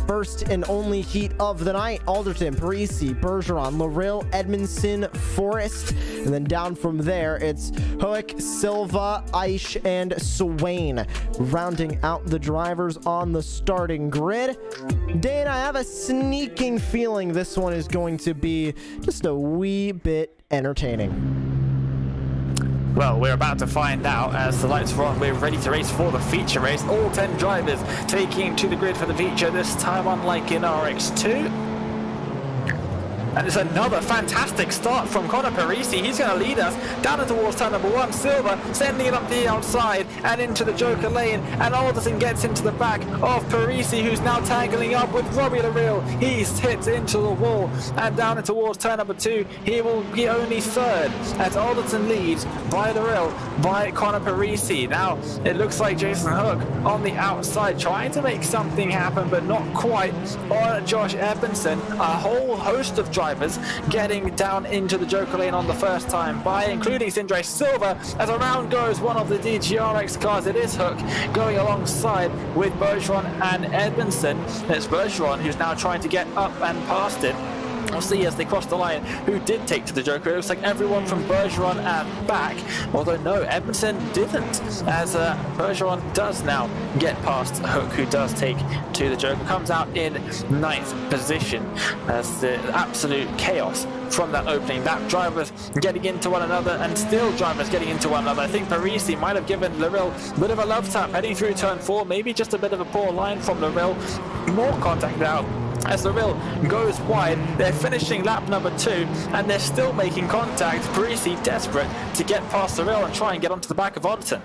first and only heat of the night. Alderton, Parisi, Bergeron, Loril, Edmondson, Forrest, and then down from there it's Hoek, Silva, Aish, and Swain rounding out the drivers on the starting grid. Dane, I have a sneaking feeling this one is going to be just a wee bit entertaining. Well, we're about to find out as the lights are on. We're ready to race for the feature race. All 10 drivers taking to the grid for the feature, this time unlike in RX2. And it's another fantastic start from Connor Parisi. He's going to lead us down towards turn number 1. Silva sending it up the outside and into the Joker lane. And Alderton gets into the back of Parisi, who's now tangling up with Robbie Loril. He's hit into the wall and down towards turn number 2. He will be only third as Alderton leads by Loril, by Connor Parisi. Now it looks like Jason Hook on the outside trying to make something happen, but not quite on Josh Edmondson. A whole host of drivers getting down into the Joker lane on the first time by, including Sindre Silva. As around goes one of the DGRX cars, it is Hook going alongside with Bergeron and Edmondson. It's Bergeron who's now trying to get up and past it. We'll see as they cross the line who did take to the Joker. It looks like everyone from Bergeron and back, although no, Edmondson didn't, as Bergeron does now get past Hook, who does take to the Joker, comes out in 9th position as the absolute chaos from that opening lap. Drivers getting into one another and still drivers getting into one another. I think Parisi might have given Loril a bit of a love tap heading through turn 4, maybe just a bit of a poor line from Loril. More contact now as Loril goes wide. They're finishing lap number 2 and they're still making contact. Parisi desperate to get past Loril and try and get onto the back of Alderton.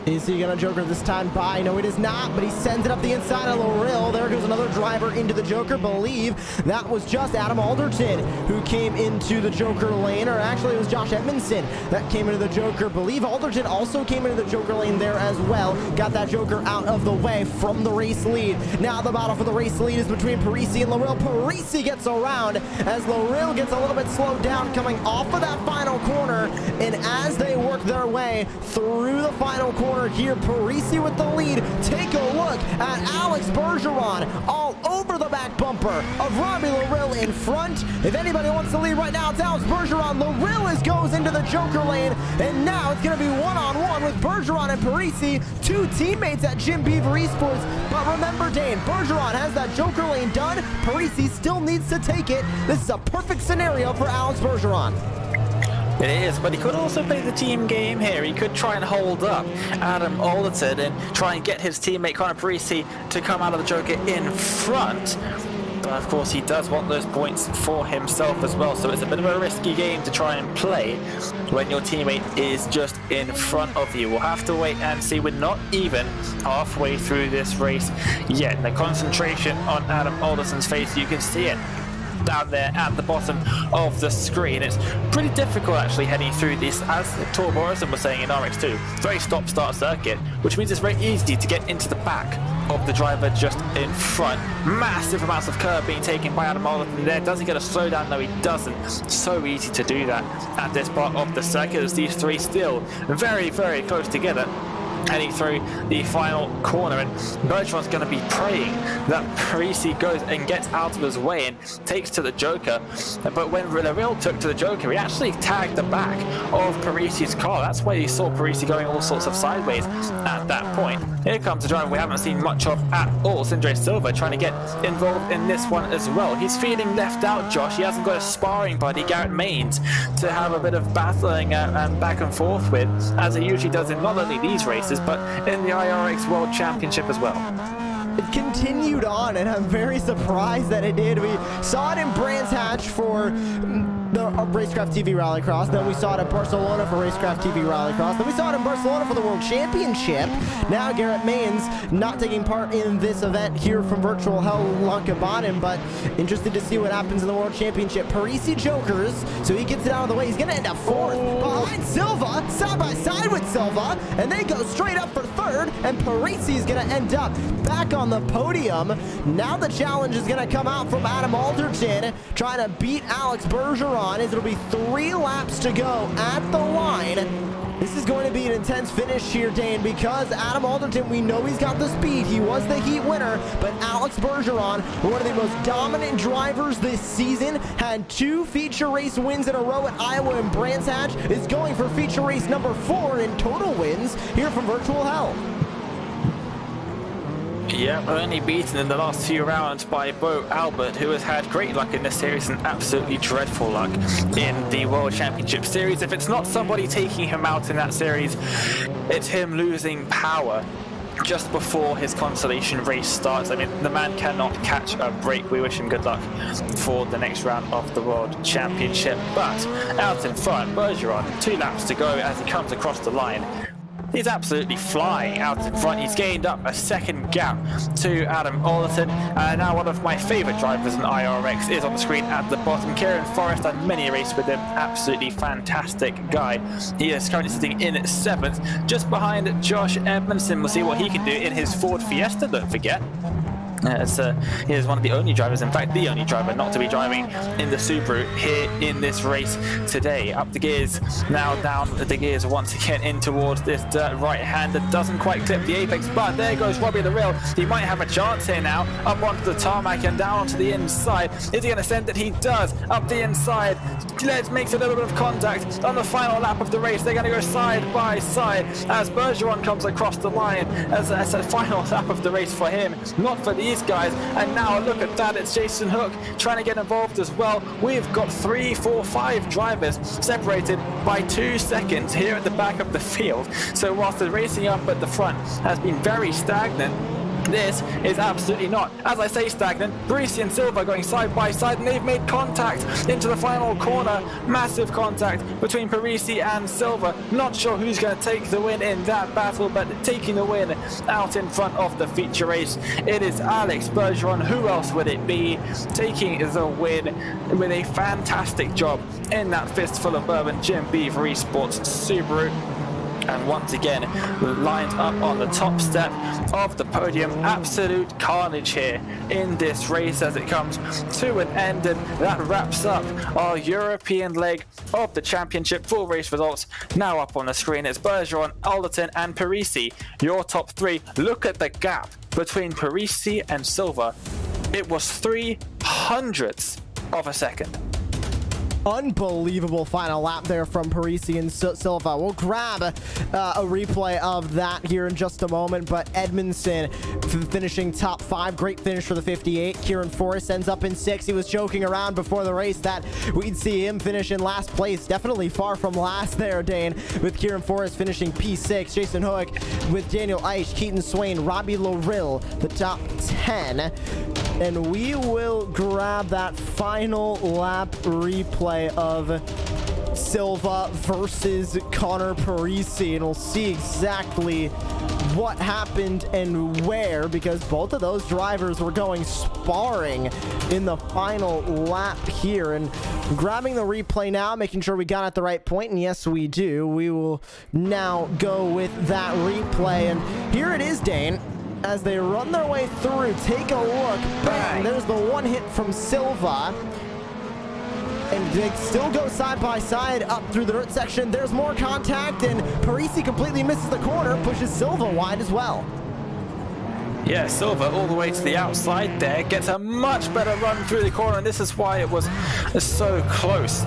Is he gonna Joker this time by? No, it is not, but he sends it up the inside of Loril. There goes another driver into the Joker. Believe that was just Adam Alderton who came into the Joker lane, or actually it was Josh Edmondson that came into the Joker. Believe Alderton also came into the Joker lane there as well. Got that Joker out of the way from the race lead. Now the battle for the race lead is between Parisi and Loril. Parisi gets around as Loril gets a little bit slowed down coming off of that final corner, and as they work their way through the final corner here, Parisi with the lead. Take a look at Alex Bergeron all over the back bumper of Robbie Loril in front. If anybody wants to lead right now, it's Alex Bergeron. Loril goes into the Joker lane, and now it's going to be one-on-one with Bergeron and Parisi, two teammates at Jim Beaver Esports. But remember, Dane, Bergeron has that Joker lane done. Parisi still needs to take it. This is a perfect scenario for Alex Bergeron. It is, but he could also play the team game here. He could try and hold up Adam Alderton and try and get his teammate Connor Parisi to come out of the Joker in front. But of course he does want those points for himself as well, so it's a bit of a risky game to try and play when your teammate is just in front of you. We'll have to wait and see. We're not even halfway through this race yet. The concentration on Adam Alderton's face, you can see it down there at the bottom of the screen. It's pretty difficult actually heading through this, as Tor Morrison was saying in RX2. Very stop-start circuit, which means it's very easy to get into the back of the driver just in front. Massive amounts of curb being taken by Adam Alderton there. Does he get a slowdown? No, he doesn't. So easy to do that at this part of the circuit, as these three still very, very close together. heading through the final corner, and Bergeron's going to be praying that Parisi goes and gets out of his way and takes to the Joker. But when Real took to the Joker, he actually tagged the back of Parisi's car. That's why you saw Parisi going all sorts of sideways at that point. Here comes a driver we haven't seen much of at all, Sindre Silva, trying to get involved in this one as well. He's feeling left out, Josh. He hasn't got a sparring buddy, Garrett Maines, to have a bit of battling and back and forth with, as he usually does in not only these races, but in the iRacing World Championship as well. It continued on, and I'm very surprised that it did. We saw it in Brands Hatch for the Racecraft TV Rallycross, then we saw it in Barcelona for Racecraft TV Rallycross, then we saw it in Barcelona for the World Championship. Now Garrett Maines not taking part in this event here from virtual Hell-Lankebanen, but interested to see what happens in the World Championship. Parisi Jokers, so he gets it out of the way. He's going to end up fourth behind Silva, side by side with Silva, and they go straight up for third, and Parisi is going to end up back on the podium. Now the challenge is going to come out from Adam Alderton, trying to beat Alex Bergeron, as it'll be 3 laps to go at the line. This is going to be an intense finish here, Dane, because Adam Alderton, we know he's got the speed. He was the heat winner, but Alex Bergeron, one of the most dominant drivers this season, had 2 feature race wins in a row at Iowa and Brands Hatch, is going for feature race number 4 in total wins here from Virtual Hell. Yeah, only beaten in the last few rounds by Bo Albert, who has had great luck in this series and absolutely dreadful luck in the World Championship Series. If it's not somebody taking him out in that series, it's him losing power just before his consolation race starts. I mean, the man cannot catch a break. We wish him good luck for the next round of the World Championship. But out in front, Bergeron, 2 laps to go as he comes across the line. He's absolutely flying out in front. He's gained up a second gap to Adam Alderton. Now one of my favourite drivers in IRX is on the screen at the bottom. Kieran Forrest, had many races with him. Absolutely fantastic guy. He is currently sitting in 7th, just behind Josh Edmondson. We'll see what he can do in his Ford Fiesta, don't forget. He is one of the only drivers, in fact the only driver not to be driving in the Subaru here in this race today. Up the gears, now down the gears once again in towards this dirt right-hander. Doesn't quite clip the apex, but there goes Robbie the Real. He might have a chance here now, up onto the tarmac and down onto the inside. Is he going to send it? He does, up the inside. Let's makes a little bit of contact on the final lap of the race. They're going to go side by side as Bergeron comes across the line as a final lap of the race for him, not for these guys. And now look at that, it's Jason Hook trying to get involved as well. We've got 3, 4, 5 drivers separated by 2 seconds here at the back of the field. So whilst the racing up at the front has been very stagnant, this is absolutely not, as I say, stagnant. Parisi and Silva going side by side, and they've made contact into the final corner. Massive contact between Parisi and Silva. Not sure who's going to take the win in that battle, but taking the win out in front of the feature race, it is Alex Bergeron. Who else would it be taking the win with a fantastic job in that fistful of bourbon Jim Beaver Esports Subaru? And once again lined up on the top step of the podium. Absolute carnage here in this race as it comes to an end, and that wraps up our European leg of the championship. Full race results now up on the screen. It's Bergeron, Alderton and Parisi, your top 3. Look at the gap between Parisi and Silva. It was 0.03 of a second. Unbelievable final lap there from Parisi and Silva. We'll grab a replay of that here in just a moment, but Edmondson finishing top 5. Great finish for the 58. Kieran Forrest ends up in 6th. He was joking around before the race that we'd see him finish in last place. Definitely far from last there, Dane, with Kieran Forrest finishing P6. Jason Hook with Daniel Eisch, Keaton Swain, Robbie Loril, the top 10. And we will grab that final lap replay of Silva versus Connor Parisi, and we'll see exactly what happened and where, because both of those drivers were going sparring in the final lap here. And grabbing the replay now, making sure we got at the right point, and yes we do. We will now go with that replay, and here it is, Dane. As they run their way through, take a look. Bang! There's the one hit from Silva. and they still go side by side up through the dirt section. There's more contact, and Parisi completely misses the corner, pushes Silva wide as well. Yeah, Silva all the way to the outside there, gets a much better run through the corner, and this is why it was so close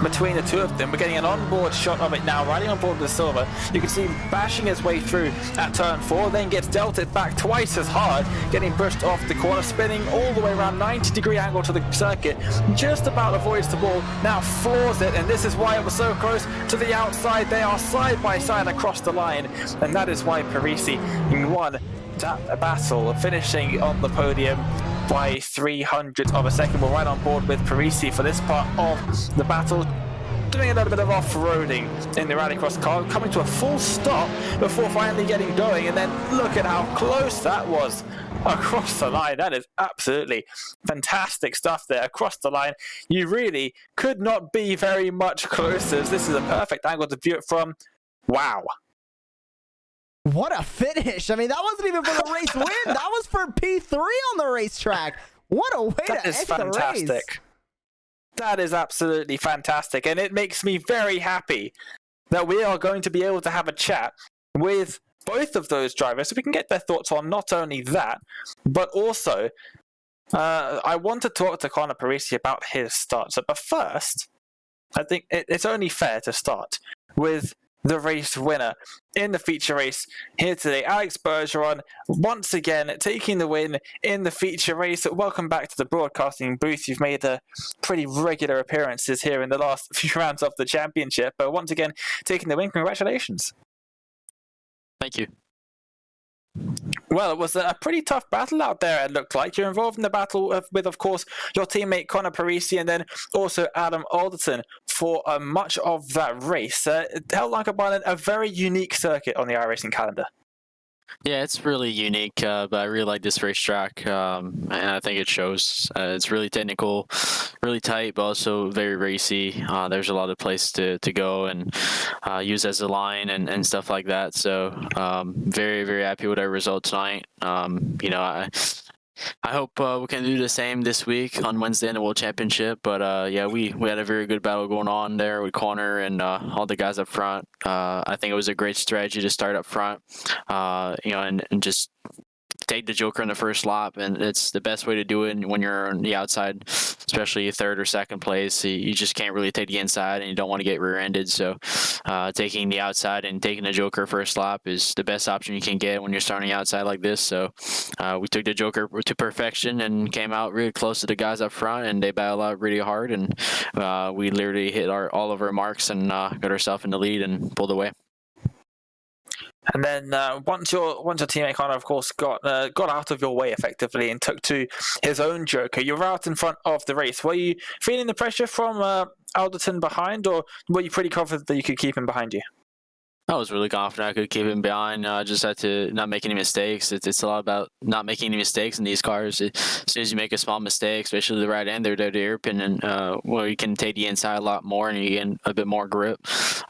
between the two of them. We're getting an onboard shot of it now, riding on board with Silva. You can see him bashing his way through at turn 4, then gets dealt it back twice as hard, getting pushed off the corner, spinning all the way around 90-degree angle to the circuit, just about avoids the ball, now floors it, and this is why it was so close to the outside. They are side by side across the line, and that is why Parisi won that battle, finishing on the podium by 300 of a second. We're right on board with Parisi for this part of the battle, doing a little bit of off-roading in the Rallycross car, coming to a full stop before finally getting going, and then look at how close that was across the line. That is absolutely fantastic stuff there across the line. You really could not be very much closer. This is a perfect angle to view it from. Wow. What a finish. I mean, that wasn't even for the race win. That was for P3 on the racetrack. What a way to end the race. That is absolutely fantastic. And it makes me very happy that we are going to be able to have a chat with both of those drivers so we can get their thoughts on not only that, but also I want to talk to Connor Parisi about his start. But first, I think it's only fair to start with the race winner in the feature race here today. Alex Bergeron, once again, taking the win in the feature race. Welcome back to the broadcasting booth. You've made pretty regular appearances here in the last few rounds of the championship, but once again, taking the win. Congratulations. Thank you. Well, it was a pretty tough battle out there, it looked like. You're involved in the battle with, of course, your teammate Connor Parisi and then also Adam Alderton for much of that race. Hell-Lankebanen, a very unique circuit on the iRacing calendar. Yeah, it's really unique, but I really like this racetrack, and I think it shows. It's really technical, really tight, but also very racy. There's a lot of places to go and use as a line and stuff like that. So very, very happy with our result tonight. I hope we can do the same this week on Wednesday in the World Championship. But yeah, we had a very good battle going on there with Connor and all the guys up front. I think it was a great strategy to start up front, and just take the Joker in the first lap, and it's the best way to do it when you're on the outside, especially third or second place. You just can't really take the inside, and you don't want to get rear-ended. So taking the outside and taking the Joker first lap is the best option you can get when you're starting outside like this. So we took the Joker to perfection and came out really close to the guys up front, and they battled out really hard, and we literally hit all of our marks and got ourselves in the lead and pulled away. And then once your teammate Connor, of course, got out of your way effectively and took to his own Joker, you were out in front of the race. Were you feeling the pressure from Alderton behind, or were you pretty confident that you could keep him behind you? I was really confident I could keep him behind. I just had to not make any mistakes. It's a lot about not making any mistakes in these cars. As soon as you make a small mistake, especially the right end, they're the airpin, and you can take the inside a lot more and you get a bit more grip.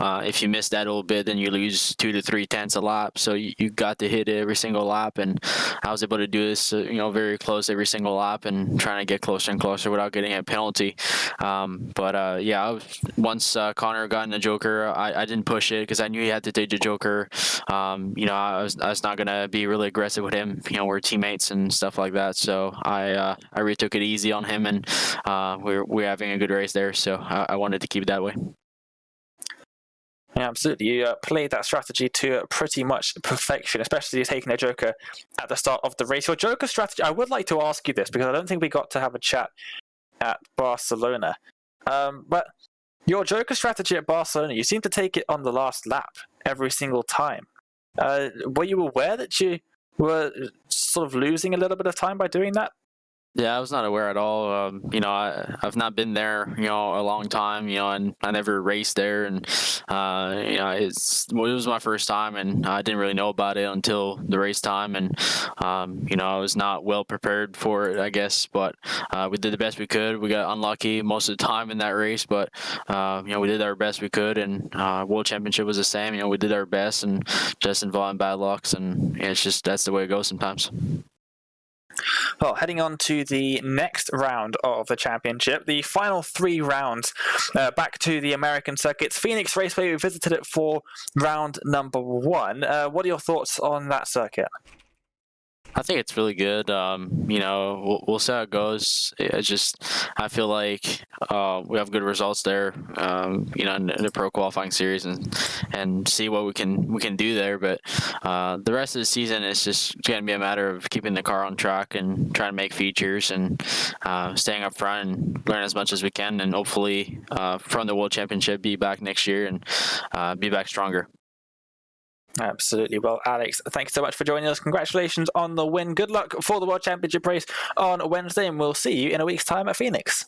If you miss that a little bit, then you lose 2 to 3 tenths a lap. So you got to hit every single lap, and I was able to do this, very close every single lap and trying to get closer and closer without getting a penalty. Yeah, once Connor got in the Joker, I didn't push it because I knew he had to take the Joker. I was not gonna be really aggressive with him. We're teammates and stuff like that. So I really took it easy on him, and we're having a good race there. So I wanted to keep it that way. Yeah, absolutely. You played that strategy to pretty much perfection, especially taking a Joker at the start of the race. Your Joker strategy, I would like to ask you this because I don't think we got to have a chat at Barcelona. But your Joker strategy at Barcelona, you seem to take it on the last lap every single time. Were you aware that you were sort of losing a little bit of time by doing that? Yeah, I was not aware at all. I've not been there, a long time, and I never raced there, and it was my first time, and I didn't really know about it until the race time, and I was not well prepared for it, I guess, but we did the best we could. We got unlucky most of the time in that race, but we did our best we could, and World Championship was the same. We did our best, and just involved in bad lucks, and it's just that's the way it goes sometimes. Well, heading on to the next round of the championship, the final 3 rounds, back to the American circuits. Phoenix Raceway, we visited it for round number 1. What are your thoughts on that circuit? I think it's really good. We'll see how it goes. I feel like we have good results there. In the pro qualifying series and see what we can do there. But the rest of the season is just going to be a matter of keeping the car on track and trying to make features and staying up front and learn as much as we can, and hopefully from the World Championship be back next year and be back stronger. Absolutely. Well, Alex, thanks so much for joining us. Congratulations on the win. Good luck for the World Championship race on Wednesday, and we'll see you in a week's time at Phoenix.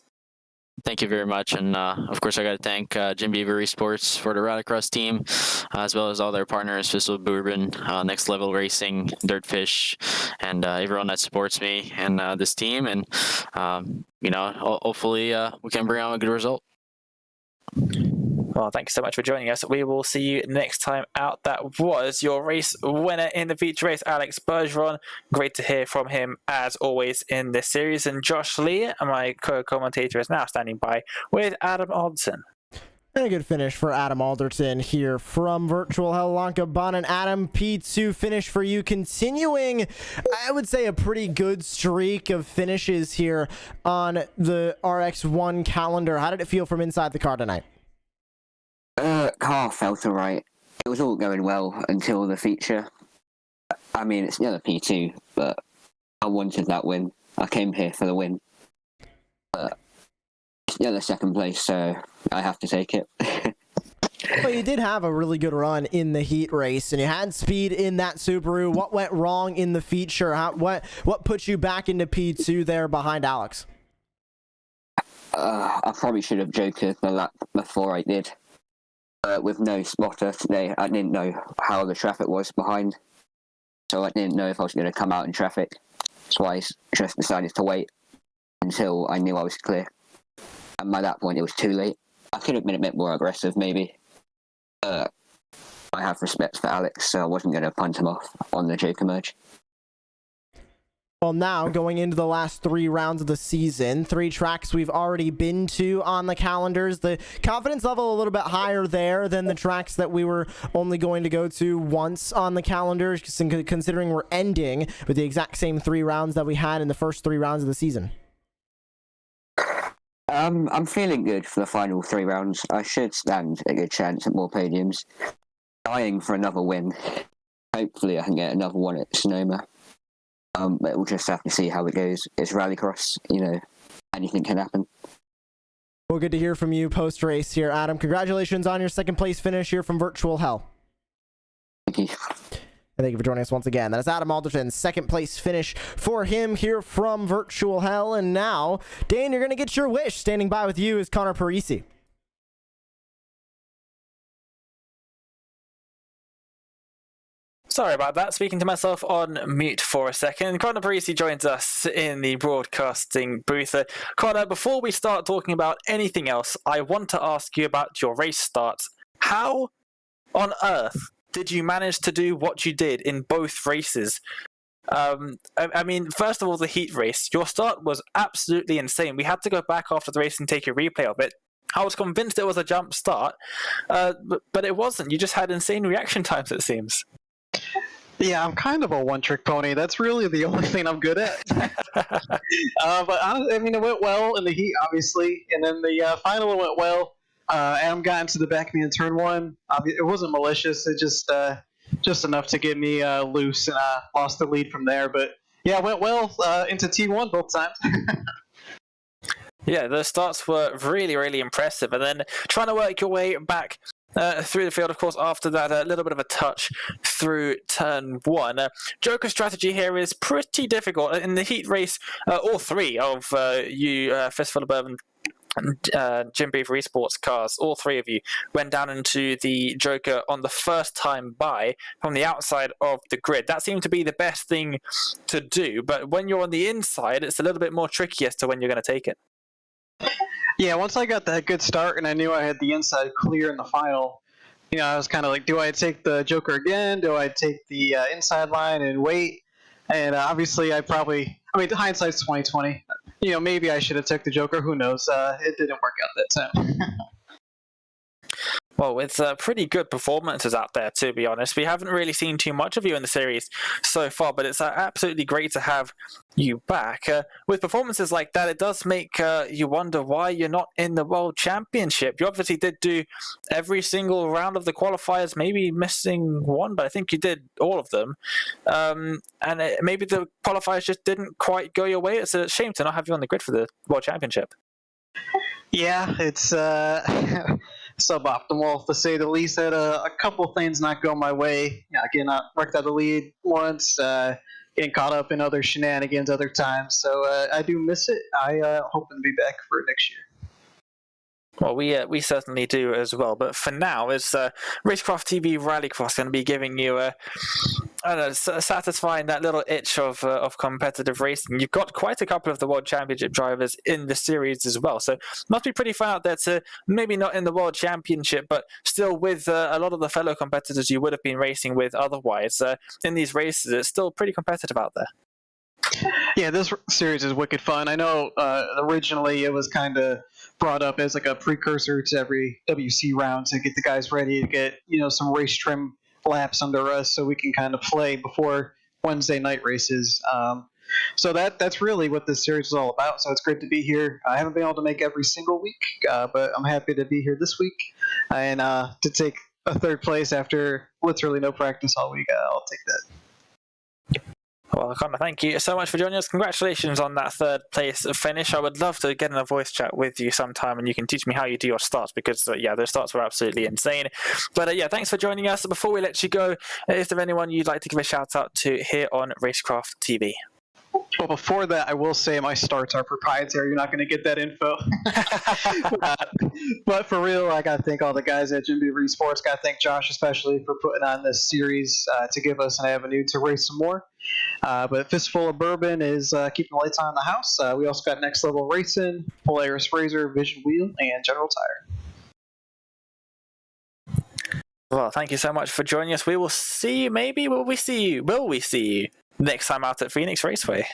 Thank you very much. And of course, I got to thank Jim Beaver Esports for the Rallycross team, as well as all their partners, Fistful Bourbon, Next Level Racing, Dirtfish, and everyone that supports me and this team. And, hopefully we can bring out a good result. Well, thank you so much for joining us. We will see you next time out. That was your race winner in the feature race, Alex Bergeron. Great to hear from him, as always, in this series. And Josh Lee, my co-commentator, is now standing by with Adam Alderson. And a good finish for Adam Alderson here from Virtual Hell-Lankebanen. Adam, P2 finish for you, continuing, I would say, a pretty good streak of finishes here on the RX1 calendar. How did it feel from inside the car tonight? Car felt alright. It was all going well until the feature. I mean, it's never P2, but I wanted that win. I came here for the win. But it's never second place, so I have to take it. Well, you did have a really good run in the heat race, and you had speed in that Subaru. What went wrong in the feature? What put you back into P2 there behind Alex? I probably should have jokered the lap before I did. With no spotter today, I didn't know how the traffic was behind, so I didn't know if I was going to come out in traffic. So I just decided to wait until I knew I was clear. And by that point, it was too late. I could have been a bit more aggressive, maybe. I have respect for Alex, so I wasn't going to punt him off on the Joker merge. Well, now going into the last 3 rounds of the season, 3 tracks we've already been to on the calendars. The confidence level a little bit higher there than the tracks that we were only going to go to once on the calendars, considering we're ending with the exact same 3 rounds that we had in the first 3 rounds of the season. I'm feeling good for the final 3 rounds. I should stand a good chance at more podiums. Dying for another win. Hopefully I can get another one at Sonoma. But we'll just have to see how it goes. It's Rallycross, anything can happen. Well, good to hear from you post-race here, Adam. Congratulations on your second place finish here from Virtual Hell. Thank you. And thank you for joining us once again. That is Adam Alderson, second place finish for him here from Virtual Hell. And now, Dane, you're going to get your wish. Standing by with you is Connor Parisi. Sorry about that. Speaking to myself on mute for a second. Connor Parisi joins us in the broadcasting booth. Connor, before we start talking about anything else, I want to ask you about your race starts. How on earth did you manage to do what you did in both races? I mean, first of all, the heat race. Your start was absolutely insane. We had to go back after the race and take a replay of it. I was convinced it was a jump start, but it wasn't. You just had insane reaction times, it seems. Yeah, I'm kind of a one-trick pony. That's really the only thing I'm good at. But honestly, I mean, it went well in the heat, obviously, and then the final went well. Adam got into the back of me in turn 1. It wasn't malicious. It just enough to get me loose, and I lost the lead from there. But yeah, it went well into T1 both times. Yeah, the starts were really, really impressive, and then trying to work your way back through the field, of course, after that, a little bit of a touch through turn 1. Joker's strategy here is pretty difficult. In the heat race, all 3 of you, Fistful of Bourbon, Jim Beaver Esports cars, all 3 of you went down into the Joker on the first time by from the outside of the grid. That seemed to be the best thing to do, but when you're on the inside, it's a little bit more tricky as to when you're going to take it. Yeah, once I got that good start and I knew I had the inside clear in the final, I was kind of like, do I take the Joker again? Do I take the inside line and wait? And obviously I probably I mean, hindsight's 2020. You know, maybe I should have took the Joker. Who knows? It didn't work out that time. Well, with pretty good performances out there, to be honest. We haven't really seen too much of you in the series so far, but it's absolutely great to have you back. With performances like that, it does make you wonder why you're not in the World Championship. You obviously did do every single round of the qualifiers, maybe missing one, but I think you did all of them. Maybe the qualifiers just didn't quite go your way. It's a shame to not have you on the grid for the World Championship. Yeah, it's suboptimal to say the least. I had a couple things not go my way. Again, I wrecked out the lead once, getting caught up in other shenanigans other times. So I do miss it. I hope to be back for next year. Well, we certainly do as well. But for now, it's Racecraft TV Rallycross going to be giving you satisfying that little itch of competitive racing. You've got quite a couple of the World Championship drivers in the series as well, so must be pretty fun out there to maybe not in the World Championship, but still with a lot of the fellow competitors you would have been racing with otherwise. In these races, it's still pretty competitive out there. Yeah, this series is wicked fun. I know originally it was kind of brought up as like a precursor to every WC round to get the guys ready to get, some race trim laps under us so we can kind of play before Wednesday night races. So that's really what this series is all about. So it's great to be here. I haven't been able to make every single week, but I'm happy to be here this week and to take a third place after literally no practice all week. I'll take that. Well, Connor, thank you so much for joining us. Congratulations on that third place finish. I would love to get in a voice chat with you sometime, and you can teach me how you do your starts, because those starts were absolutely insane. But thanks for joining us. Before we let you go, is there anyone you'd like to give a shout out to here on Racecraft TV? Well, before that, I will say my starts are proprietary. You're not going to get that info. But for real, I got to thank all the guys at Jim Beaver Esports. Got to thank Josh especially for putting on this series to give us an avenue to race some more. But Fistful of Bourbon is keeping the lights on in the house. We also got Next Level Racing, Polaris Razor, Vision Wheel, and General Tire. Well, thank you so much for joining us. We will see you, maybe. Will we see you next time out at Phoenix Raceway?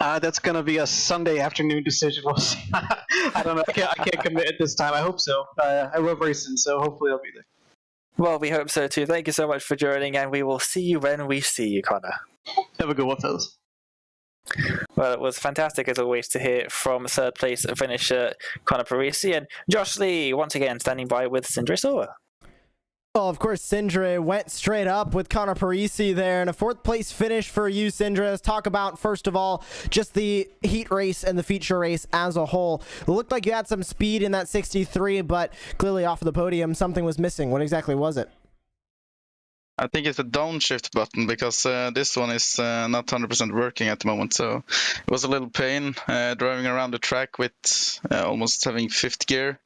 That's going to be a Sunday afternoon decision. We'll see. I don't know. I can't commit at this time. I hope so. I love racing, so hopefully I'll be there. Well, we hope so too. Thank you so much for joining, and we will see you when we see you, Connor. Have a good one, fellas. Well, it was fantastic as always to hear from third place finisher Connor Parisi, and Josh Lee once again standing by with Sindre Silva. Well, of course, Sindre went straight up with Connor Parisi there, and a fourth place finish for you, Sindre. Let's talk about, first of all, just the heat race and the feature race as a whole. It looked like you had some speed in that 63, but clearly off of the podium, something was missing. What exactly was it? I think it's a downshift button, because this one is not 100% working at the moment. So it was a little pain driving around the track with almost having fifth gear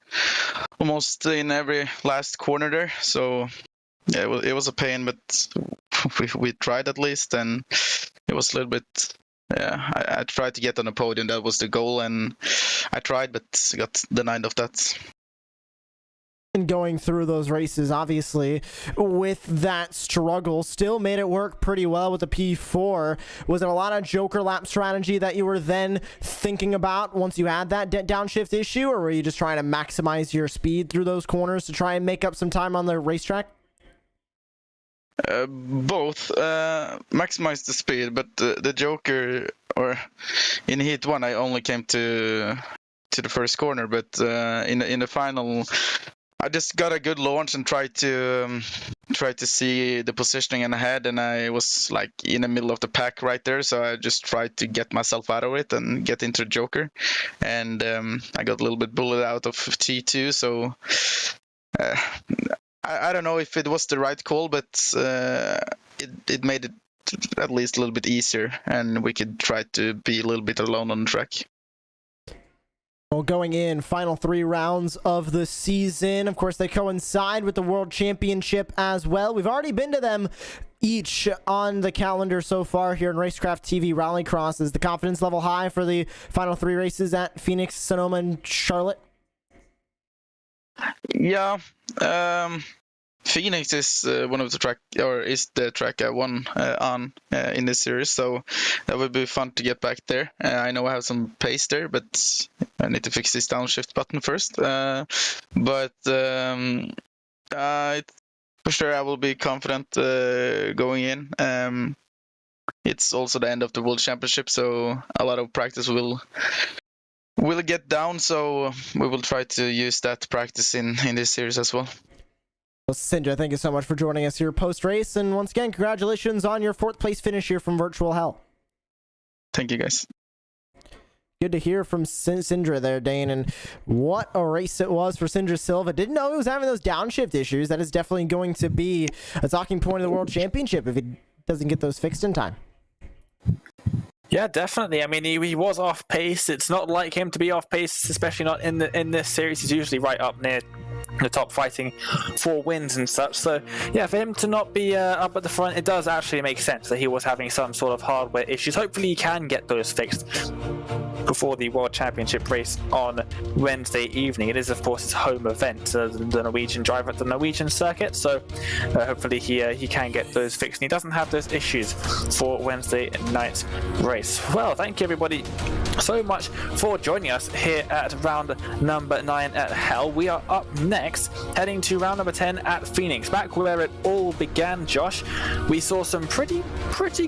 almost in every last corner there. So yeah, it was a pain, but we tried at least, and it was a little bit. Yeah, I tried to get on the podium. That was the goal, and I tried, but got denied of that. Going through those races, obviously, with that struggle, still made it work pretty well with the P4. Was it a lot of Joker lap strategy that you were then thinking about once you had that downshift issue, or were you just trying to maximize your speed through those corners to try and make up some time on the racetrack? Both. Maximize the speed, but the Joker, or in Heat 1, I only came to the first corner, but in the final, I just got a good launch and tried to see the positioning ahead, and I was like in the middle of the pack right there, so I just tried to get myself out of it and get into the Joker, and I got a little bit bullied out of T2, so I don't know if it was the right call, but it made it at least a little bit easier, and we could try to be a little bit alone on the track. Well, going in, final 3 rounds of the season. Of course, they coincide with the World Championship as well. We've already been to them each on the calendar so far here in Racecraft TV Rallycross. Is the confidence level high for the final 3 races at Phoenix, Sonoma, and Charlotte? Yeah. Phoenix is one of the track, or is the track I won on in this series, so that would be fun to get back there. I know I have some pace there, but I need to fix this downshift button first. But for sure I will be confident going in. It's also the end of the World Championship, so a lot of practice will get down, so we will try to use that practice in this series as well. Well, Sindra, thank you so much for joining us here post-race, and once again, congratulations on your 4th place finish here from Virtual Hell. Thank you, guys. Good to hear from Sindra there, Dane, and what a race it was for Sindra Silva. Didn't know he was having those downshift issues. That is definitely going to be a talking point of the World Championship if he doesn't get those fixed in time. Yeah, definitely. I mean, he was off pace. It's not like him to be off pace, especially not in this series. He's usually right up near the top, fighting for wins and such. So yeah, for him to not be up at the front, it does actually make sense that he was having some sort of hardware issues. Hopefully he can get those fixed before the World Championship race on Wednesday evening. It is, of course, his home event, the Norwegian driver at the Norwegian circuit, so hopefully he can get those fixed, and he doesn't have those issues for Wednesday night's race. Well, thank you everybody so much for joining us here at round number 9 at Hell. We are up next, heading to round number 10 at Phoenix, back where it all began, Josh. We saw some pretty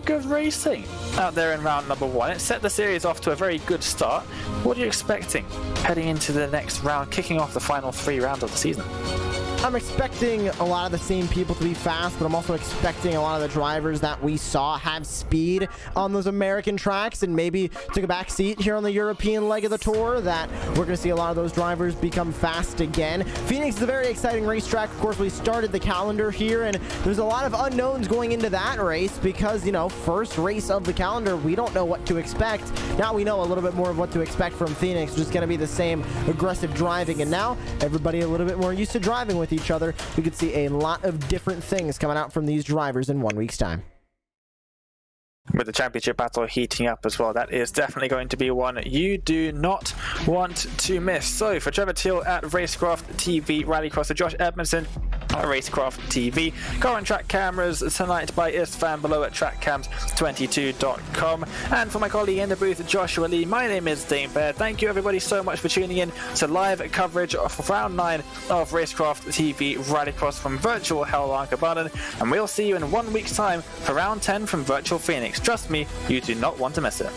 good racing out there in round number 1. It set the series off to a very good start. What are you expecting heading into the next round, kicking off the final 3 rounds of the season? I'm expecting a lot of the same people to be fast, but I'm also expecting a lot of the drivers that we saw have speed on those American tracks and maybe took a back seat here on the European leg of the tour, that we're going to see a lot of those drivers become fast again. Phoenix is a very exciting racetrack. Of course, we started the calendar here, and there's a lot of unknowns going into that race because, you know, first race of the calendar, we don't know what to expect. Now we know a little bit more of what to expect from Phoenix, which is going to be the same aggressive driving, and now everybody a little bit more used to driving with each other. We could see a lot of different things coming out from these drivers in 1 week's time. With the championship battle heating up as well, that is definitely going to be one you do not want to miss. So for Trevor Teal at Racecraft TV Rallycross, for Josh Edmondson at Racecraft TV, current track cameras tonight by Istvan below at trackcams22.com, and for my colleague in the booth, Joshua Lee, my name is Dane Baird. Thank you everybody so much for tuning in to live coverage of round 9 of Racecraft TV Rallycross from virtual Hell-Lankebanen, and we'll see you in 1 week's time for round 10 from virtual Phoenix. Trust me, you do not want to miss it.